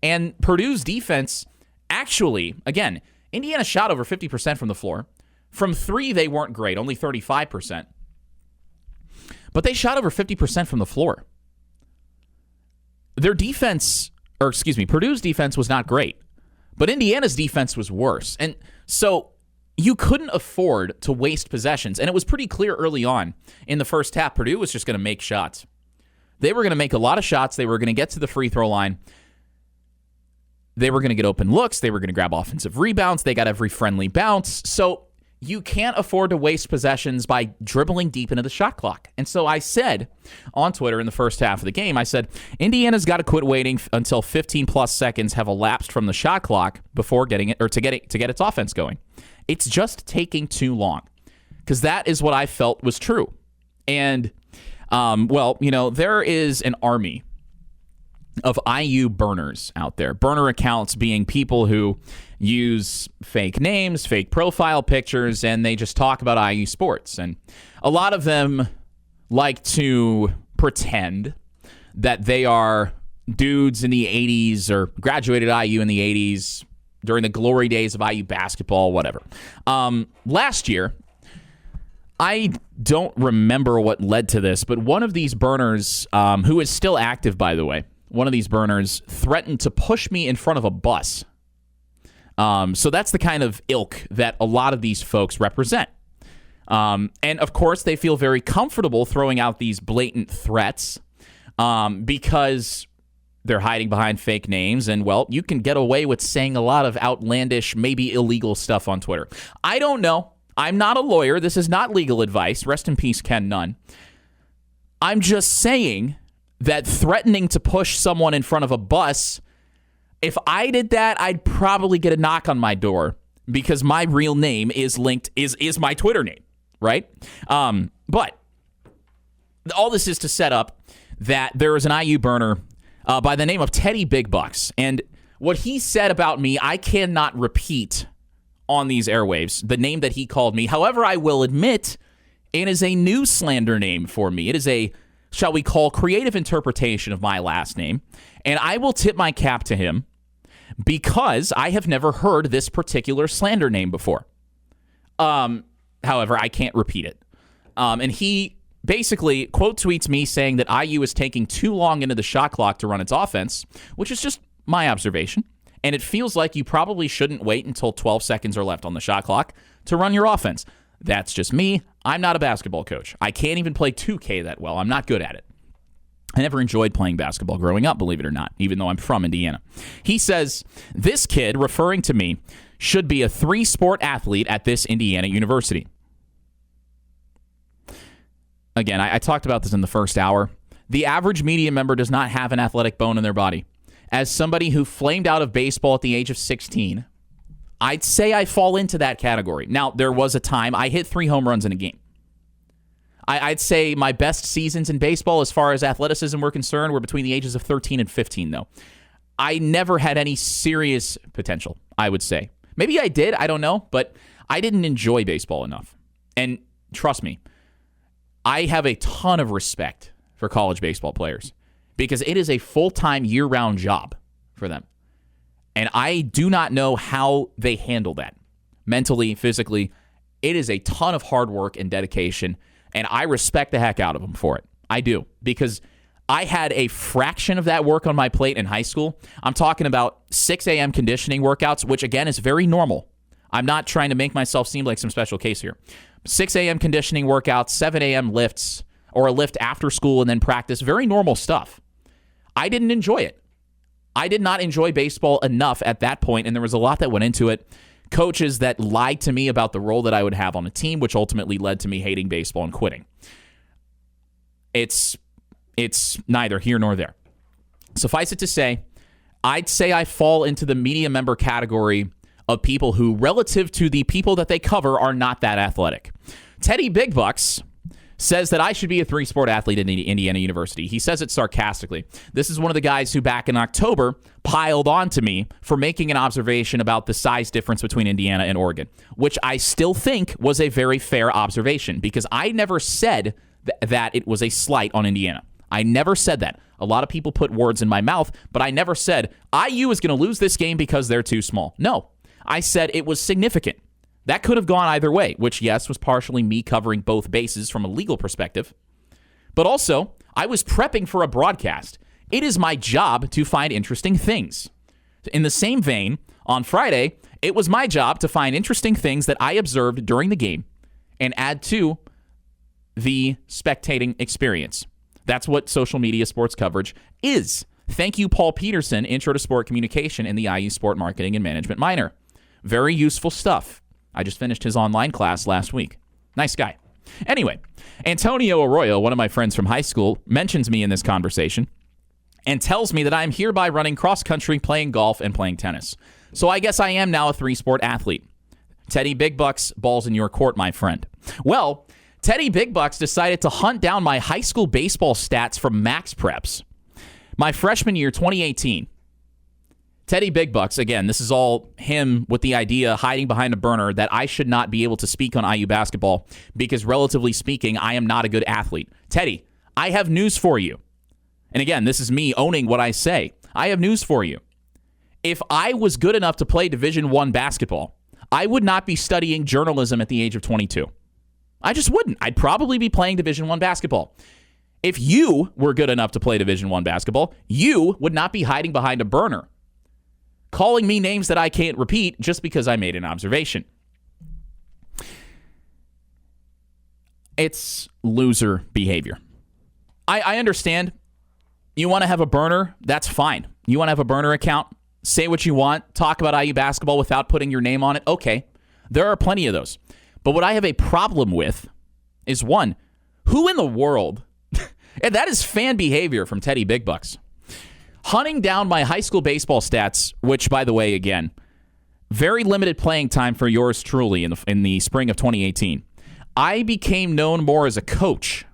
And Purdue's defense Actually, again, Indiana shot over 50% from the floor. From three, they weren't great, only 35%. But they shot over 50% from the floor. Their defense, Purdue's defense was not great, but Indiana's defense was worse. And so you couldn't afford to waste possessions. And it was pretty clear early on in the first half, Purdue was just going to make shots. They were going to make a lot of shots. They were going to get to the free throw line. They were going to get open looks. They were going to grab offensive rebounds. They got every friendly bounce. So you can't afford to waste possessions by dribbling deep into the shot clock. And so I said on Twitter in the first half of the game, I said, Indiana's got to quit waiting until 15 plus seconds have elapsed from the shot clock before getting it, or to get its offense going. It's just taking too long, because that is what I felt was true. And, there is an army of IU burners out there. Burner accounts being people who use fake names, fake profile pictures, and they just talk about IU sports. And a lot of them like to pretend that they are dudes in the 80s or graduated IU in the 80s during the glory days of IU basketball, whatever. Last year, I don't remember what led to this, but one of these burners, who is still active, by the way, one of these burners threatened to push me in front of a bus. So that's the kind of ilk that a lot of these folks represent. And, of course, they feel very comfortable throwing out these blatant threats because they're hiding behind fake names. And, well, you can get away with saying a lot of outlandish, maybe illegal stuff on Twitter. I don't know. I'm not a lawyer. This is not legal advice. Rest in peace, Ken Nunn. I'm just saying that threatening to push someone in front of a bus, if I did that, I'd probably get a knock on my door because my real name is linked, is my Twitter name, right? But all this is to set up that there is an IU burner by the name of Teddy Big Bucks. And what he said about me, I cannot repeat on these airwaves, the name that he called me. However, I will admit it is a new slander name for me. It is a, shall we call, creative interpretation of my last name. And I will tip my cap to him because I have never heard this particular slander name before. However, I can't repeat it. And he basically quote tweets me saying that IU is taking too long into the shot clock to run its offense, which is just my observation. And it feels like you probably shouldn't wait until 12 seconds are left on the shot clock to run your offense. That's just me. I'm not a basketball coach. I can't even play 2K that well. I'm not good at it. I never enjoyed playing basketball growing up, believe it or not, even though I'm from Indiana. He says, this kid, referring to me, should be a 3-sport athlete at this Indiana university. Again, I talked about this in the first hour. The average media member does not have an athletic bone in their body. As somebody who flamed out of baseball at the age of 16, I'd say I fall into that category. Now, there was a time I hit 3 home runs in a game. I'd say my best seasons in baseball as far as athleticism were concerned were between the ages of 13 and 15, though. I never had any serious potential, I would say. Maybe I did, I don't know, but I didn't enjoy baseball enough. And trust me, I have a ton of respect for college baseball players because it is a full-time, year-round job for them. And I do not know how they handle that mentally, physically. It is a ton of hard work and dedication, and I respect the heck out of them for it. I do, because I had a fraction of that work on my plate in high school. I'm talking about 6 a.m. conditioning workouts, which, again, is very normal. I'm not trying to make myself seem like some special case here. 6 a.m. conditioning workouts, 7 a.m. lifts, or a lift after school and then practice. Very normal stuff. I didn't enjoy it. I did not enjoy baseball enough at that point, and there was a lot that went into it. Coaches that lied to me about the role that I would have on a team, which ultimately led to me hating baseball and quitting. It's neither here nor there. Suffice it to say, I'd say I fall into the media member category of people who, relative to the people that they cover, are not that athletic. Teddy Big Bucks says that I should be a 3-sport athlete at Indiana University. He says it sarcastically. This is one of the guys who back in October piled on to me for making an observation about the size difference between Indiana and Oregon, which I still think was a very fair observation because I never said that it was a slight on Indiana. I never said that. A lot of people put words in my mouth, but I never said IU is going to lose this game because they're too small. No, I said it was significant. That could have gone either way, which, yes, was partially me covering both bases from a legal perspective. But also, I was prepping for a broadcast. It is my job to find interesting things. In the same vein, on Friday, it was my job to find interesting things that I observed during the game and add to the spectating experience. That's what social media sports coverage is. Thank you, Paul Peterson, Intro to Sport Communication in the IU Sport Marketing and Management minor. Very useful stuff. I just finished his online class last week. Nice guy. Anyway, Antonio Arroyo, one of my friends from high school, mentions me in this conversation and tells me that I am hereby running cross country, playing golf, and playing tennis. So I guess I am now a three-sport athlete. Teddy Big Bucks, balls in your court, my friend. Well, Teddy Big Bucks decided to hunt down my high school baseball stats from Max Preps. My freshman year, 2018. Teddy Big Bucks, again, this is all him with the idea hiding behind a burner that I should not be able to speak on IU basketball because, relatively speaking, I am not a good athlete. Teddy, I have news for you. And again, this is me owning what I say. I have news for you. If I was good enough to play Division I basketball, I would not be studying journalism at the age of 22. I just wouldn't. I'd probably be playing Division I basketball. If you were good enough to play Division I basketball, you would not be hiding behind a burner, calling me names that I can't repeat just because I made an observation. It's loser behavior. I understand. You want to have a burner? That's fine. You want to have a burner account? Say what you want. Talk about IU basketball without putting your name on it? Okay. There are plenty of those. But what I have a problem with is, one, who in the world, and that is fan behavior from Teddy Big Bucks, hunting down my high school baseball stats, which, by the way, again, very limited playing time for yours truly in the spring of 2018. I became known more as a coach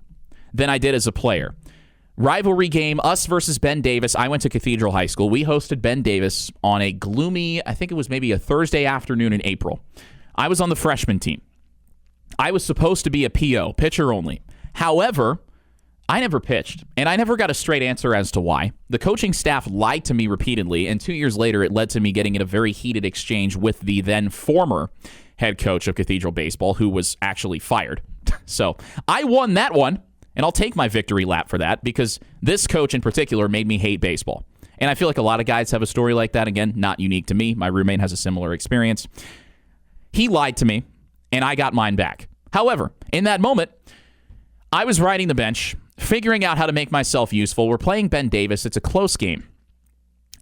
than I did as a player. Rivalry game, us versus Ben Davis. I went to Cathedral High School. We hosted Ben Davis on a gloomy, I think it was maybe a Thursday afternoon in April. I was on the freshman team. I was supposed to be a PO, pitcher only. However, I never pitched, and I never got a straight answer as to why. The coaching staff lied to me repeatedly, and 2 years later, it led to me getting in a very heated exchange with the then former head coach of Cathedral Baseball, who was actually fired. So I won that one, and I'll take my victory lap for that, because this coach in particular made me hate baseball. And I feel like a lot of guys have a story like that. Again, not unique to me. My roommate has a similar experience. He lied to me, and I got mine back. However, in that moment, I was riding the bench, figuring out how to make myself useful. We're playing Ben Davis. It's a close game,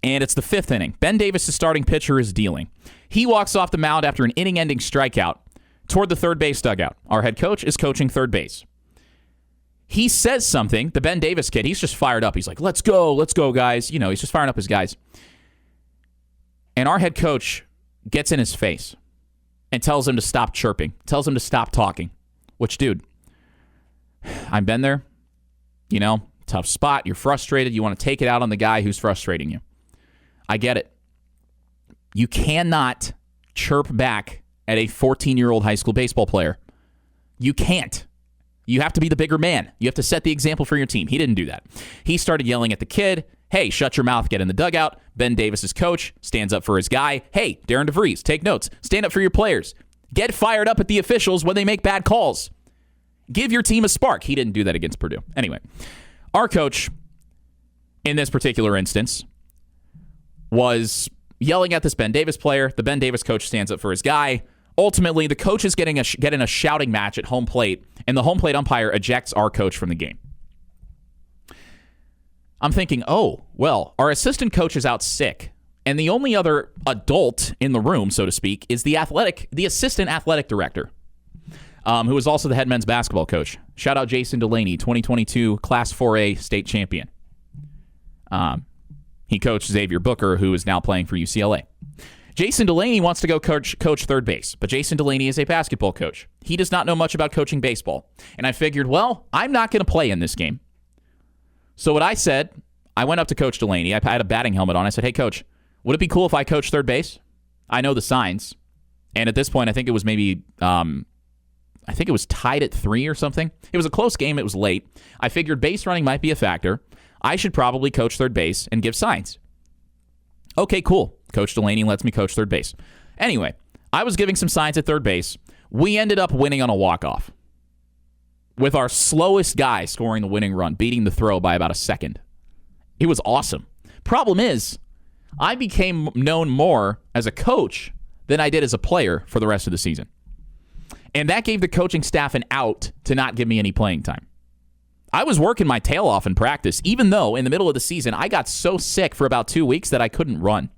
and it's the fifth inning. Ben Davis' starting pitcher is dealing. He walks off the mound after an inning-ending strikeout toward the third base dugout. Our head coach is coaching third base. He says something. The Ben Davis kid, he's just fired up. He's like, let's go, guys. You know, he's just firing up his guys. And our head coach gets in his face and tells him to stop chirping, tells him to stop talking. Which, dude, I've been there. You know, tough spot. You're frustrated. You want to take it out on the guy who's frustrating you. I get it. You cannot chirp back at a 14-year-old high school baseball player. You can't. You have to be the bigger man. You have to set the example for your team. He didn't do that. He started yelling at the kid, hey, shut your mouth, get in the dugout. Ben Davis's coach stands up for his guy. Hey, Darren DeVries, take notes. Stand up for your players. Get fired up at the officials when they make bad calls. Give your team a spark. He didn't do that against Purdue. Anyway, our coach, in this particular instance, was yelling at this Ben Davis player. The Ben Davis coach stands up for his guy. Ultimately, the coach is getting a shouting match at home plate, and the home plate umpire ejects our coach from the game. I'm thinking, oh, well, our assistant coach is out sick, and the only other adult in the room, so to speak, is the assistant athletic director, who is also the head men's basketball coach. Shout out Jason Delaney, 2022 Class 4A state champion. He coached Xavier Booker, who is now playing for UCLA. Jason Delaney wants to go coach third base, but Jason Delaney is a basketball coach. He does not know much about coaching baseball. And I figured, well, I'm not going to play in this game. So what I said, I went up to Coach Delaney. I had a batting helmet on. I said, hey, Coach, would it be cool if I coach third base? I know the signs. And at this point, I think it was maybe I think it was tied at 3 or something. It was a close game. It was late. I figured base running might be a factor. I should probably coach third base and give signs. Okay, cool. Coach Delaney lets me coach third base. Anyway, I was giving some signs at third base. We ended up winning on a walk-off with our slowest guy scoring the winning run, beating the throw by about a second. It was awesome. Problem is, I became known more as a coach than I did as a player for the rest of the season. And that gave the coaching staff an out to not give me any playing time. I was working my tail off in practice, even though in the middle of the season, I got so sick for about 2 weeks that I couldn't run.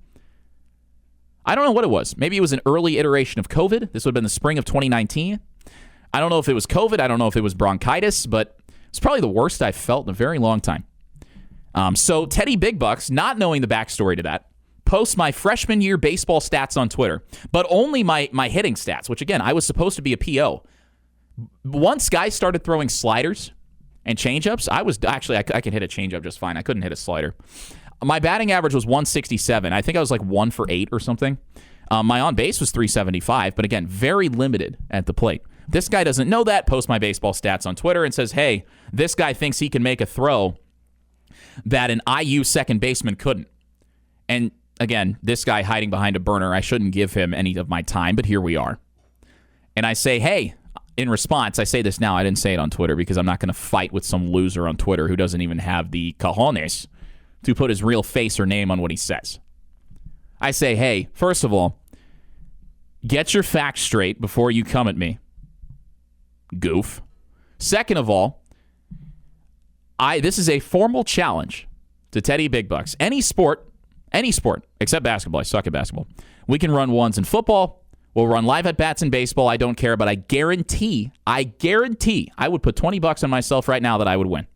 I don't know what it was. Maybe it was an early iteration of COVID. This would have been the spring of 2019. I don't know if it was COVID. I don't know if it was bronchitis, but it's probably the worst I've felt in a very long time. So Teddy Big Bucks, not knowing the backstory to that, posts my freshman year baseball stats on Twitter, but only my hitting stats, which, again, I was supposed to be a PO. Once guys started throwing sliders and changeups, I can hit a changeup just fine. I couldn't hit a slider. My batting average was 167. I think I was like 1 for 8 or something. My on base was 375, but again, very limited at the plate. This guy doesn't know that, posts my baseball stats on Twitter and says, hey, this guy thinks he can make a throw that an IU second baseman couldn't. And again, this guy hiding behind a burner, I shouldn't give him any of my time, but here we are. And I say, hey, in response, I say this now, I didn't say it on Twitter because I'm not going to fight with some loser on Twitter who doesn't even have the cojones to put his real face or name on what he says. I say, hey, first of all, get your facts straight before you come at me, goof. Second of all, this is a formal challenge to Teddy Big Bucks. Any sport, except basketball. I suck at basketball. We can run ones in football. We'll run live at bats in baseball. I don't care, but I guarantee I would put $20 on myself right now that I would win.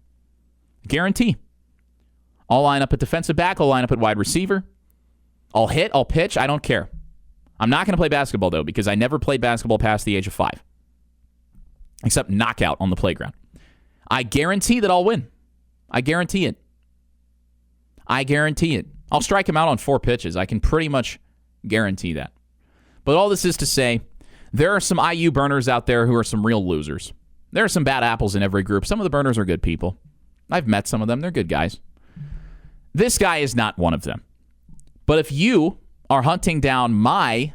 Guarantee. I'll line up at defensive back. I'll line up at wide receiver. I'll hit. I'll pitch. I don't care. I'm not going to play basketball, though, because I never played basketball past the age of 5, except knockout on the playground. I guarantee that I'll win. I guarantee it. I'll strike him out on 4 pitches. I can pretty much guarantee that. But all this is to say, there are some IU burners out there who are some real losers. There are some bad apples in every group. Some of the burners are good people. I've met some of them. They're good guys. This guy is not one of them. But if you are hunting down my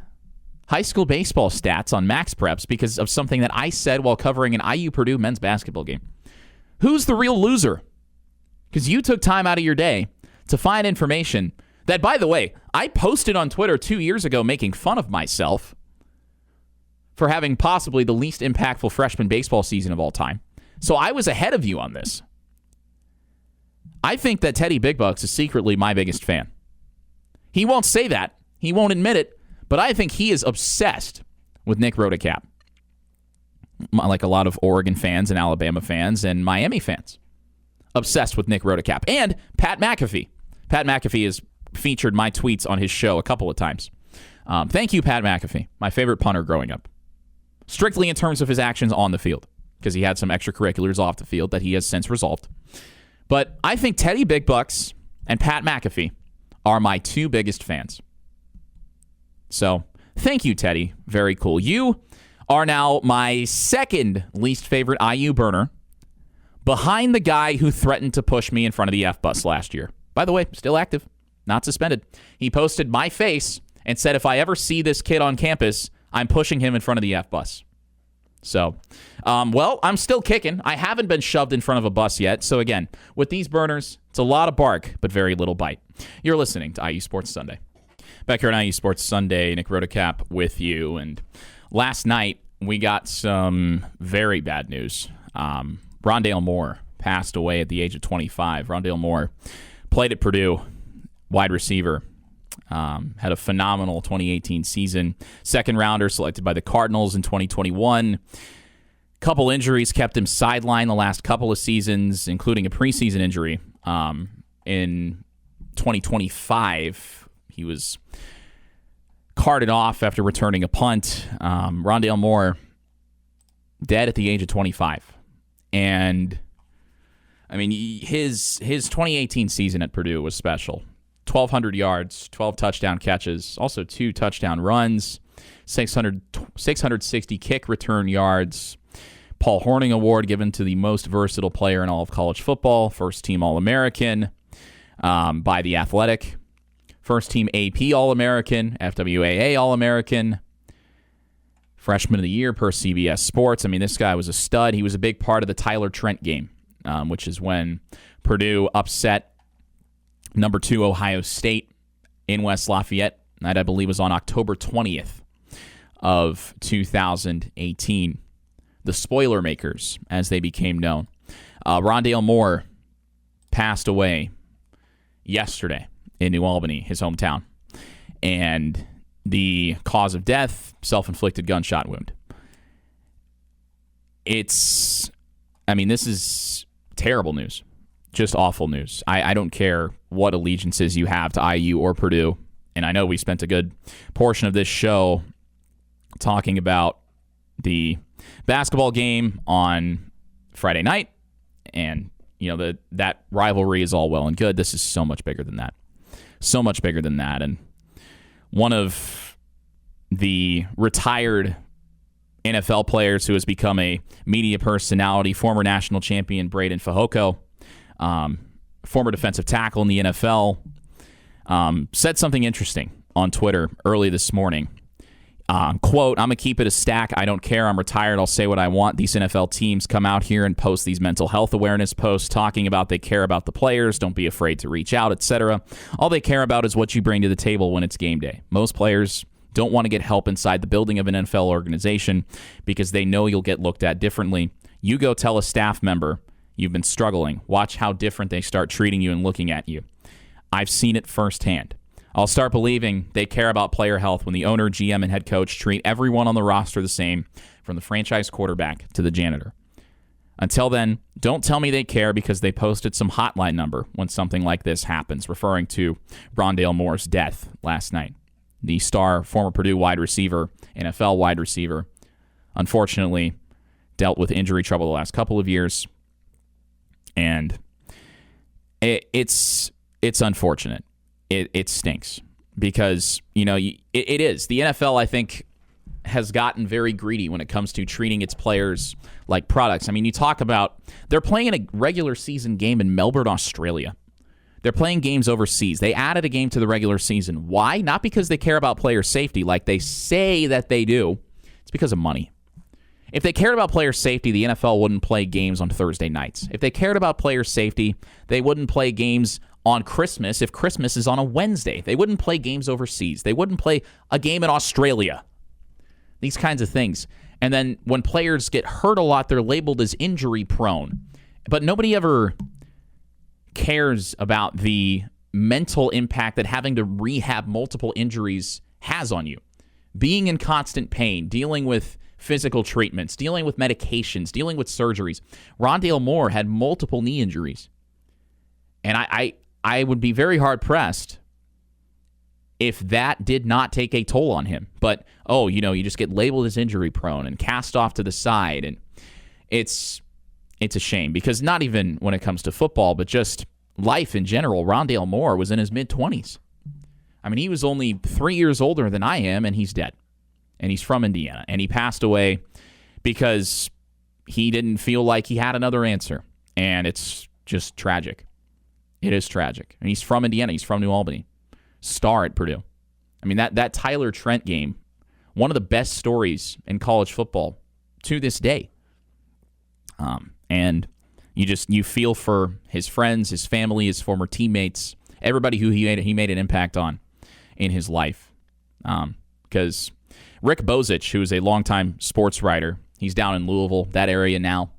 high school baseball stats on Max Preps because of something that I said while covering an IU Purdue men's basketball game, who's the real loser? Because you took time out of your day to find information that, by the way, I posted on Twitter 2 years ago making fun of myself for having possibly the least impactful freshman baseball season of all time. So I was ahead of you on this. I think that Teddy Big Bucks is secretly my biggest fan. He won't say that. He won't admit it. But I think he is obsessed with Nick Rotacap. Like a lot of Oregon fans and Alabama fans and Miami fans. Obsessed with Nick Rotacap. And Pat McAfee. Pat McAfee has featured my tweets on his show a couple of times. Thank you, Pat McAfee. My favorite punter growing up. Strictly in terms of his actions on the field. Because he had some extracurriculars off the field that he has since resolved. But I think Teddy Big Bucks and Pat McAfee are my 2 biggest fans. So, thank you, Teddy. Very cool. You are now my second least favorite IU burner, behind the guy who threatened to push me in front of the F-bus last year. By the way, still active, not suspended. He posted my face and said, if I ever see this kid on campus, I'm pushing him in front of the F-bus. So, I'm still kicking. I haven't been shoved in front of a bus yet. So again, with these burners, it's a lot of bark, but very little bite. You're listening to IU Sports Sunday. Back here on IU Sports Sunday, Nick Rotacap with you. And last night, we got some very bad news. Rondale Moore passed away at the age of 25. Rondale Moore played at Purdue, wide receiver. Had a phenomenal 2018 season. Second rounder selected by the Cardinals in 2021. Couple injuries kept him sidelined the last couple of seasons, including a preseason injury. In 2025, he was carted off after returning a punt. Rondale Moore dead at the age of 25. And, I mean, his 2018 season at Purdue was special. 1,200 yards, 12 touchdown catches, also 2 touchdown runs, 660 kick return yards, Paul Hornung Award given to the most versatile player in all of college football, first team All-American by The Athletic, first team AP All-American, FWAA All-American, freshman of the year per CBS Sports. I mean, this guy was a stud. He was a big part of the Tyler Trent game, which is when Purdue upset number 2 Ohio State in West Lafayette. That, I believe, was on October 20th of 2018. The Spoilermakers, as they became known. Rondale Moore passed away yesterday in New Albany, his hometown. And the cause of death, self-inflicted gunshot wound. This is terrible news. Just awful news. I don't care what allegiances you have to IU or Purdue. And I know we spent a good portion of this show talking about the basketball game on Friday night. And, that rivalry is all well and good. This is so much bigger than that. So much bigger than that. And one of the retired NFL players who has become a media personality, former national champion Braden Fehoko, former defensive tackle in the NFL, said something interesting on Twitter early this morning. Quote, "I'm going to keep it a stack. I don't care. I'm retired. I'll say what I want. These NFL teams come out here and post these mental health awareness posts talking about they care about the players, don't be afraid to reach out, etc. All they care about is what you bring to the table when it's game day. Most players don't want to get help inside the building of an NFL organization because they know you'll get looked at differently. You go tell a staff member you've been struggling. Watch how different they start treating you and looking at you. I've seen it firsthand. I'll start believing they care about player health when the owner, GM, and head coach treat everyone on the roster the same, from the franchise quarterback to the janitor. Until then, don't tell me they care because they posted some hotline number when something like this happens," referring to Rondale Moore's death last night. The star, former Purdue wide receiver, NFL wide receiver, unfortunately dealt with injury trouble the last couple of years. And it's unfortunate. It stinks because, it is. The NFL, I think, has gotten very greedy when it comes to treating its players like products. I mean, you talk about they're playing in a regular season game in Melbourne, Australia. They're playing games overseas. They added a game to the regular season. Why? Not because they care about player safety like they say that they do. It's because of money. If they cared about player safety, the NFL wouldn't play games on Thursday nights. If they cared about player safety, they wouldn't play games on Christmas if Christmas is on a Wednesday. They wouldn't play games overseas. They wouldn't play a game in Australia. These kinds of things. And then when players get hurt a lot, they're labeled as injury prone. But nobody ever cares about the mental impact that having to rehab multiple injuries has on you. Being in constant pain, dealing with physical treatments, dealing with medications, dealing with surgeries. Rondale Moore had multiple knee injuries. And I would be very hard-pressed if that did not take a toll on him. But, you just get labeled as injury-prone and cast off to the side. And it's a shame because not even when it comes to football, but just life in general, Rondale Moore was in his mid-20s. I mean, he was only 3 years older than I am, and he's dead. And he's from Indiana. And he passed away because he didn't feel like he had another answer. And it's just tragic. It is tragic. And he's from Indiana. He's from New Albany. Star at Purdue. I mean, that Tyler Trent game, one of the best stories in college football to this day. And you feel for his friends, his family, his former teammates, everybody who he made an impact on in his life. Because Rick Bozich, who is a longtime sports writer, he's down in Louisville, that area now.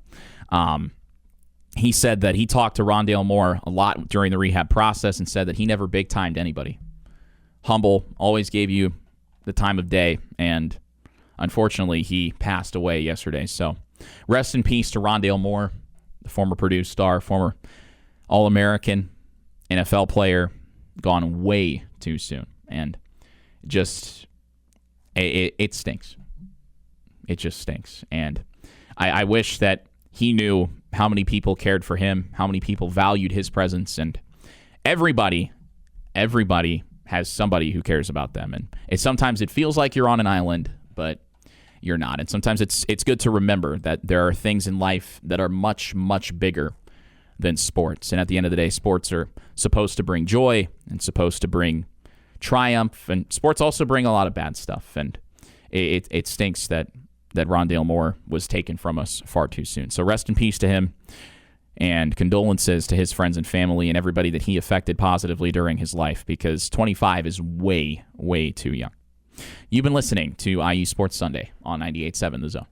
He said that he talked to Rondale Moore a lot during the rehab process and said that he never big-timed anybody. Humble, always gave you the time of day, and unfortunately, he passed away yesterday. So rest in peace to Rondale Moore, the former Purdue star, former All-American, NFL player, gone way too soon. And just, it stinks. It just stinks. And I wish that he knew how many people cared for him, how many people valued his presence, and everybody has somebody who cares about them. And sometimes it feels like you're on an island, but you're not. And sometimes it's good to remember that there are things in life that are much, much bigger than sports. And at the end of the day, sports are supposed to bring joy and supposed to bring triumph. And sports also bring a lot of bad stuff. And it stinks that Rondale Moore was taken from us far too soon. So rest in peace to him, and condolences to his friends and family and everybody that he affected positively during his life, because 25 is way, way too young. You've been listening to IU Sports Sunday on 98.7 The Zone.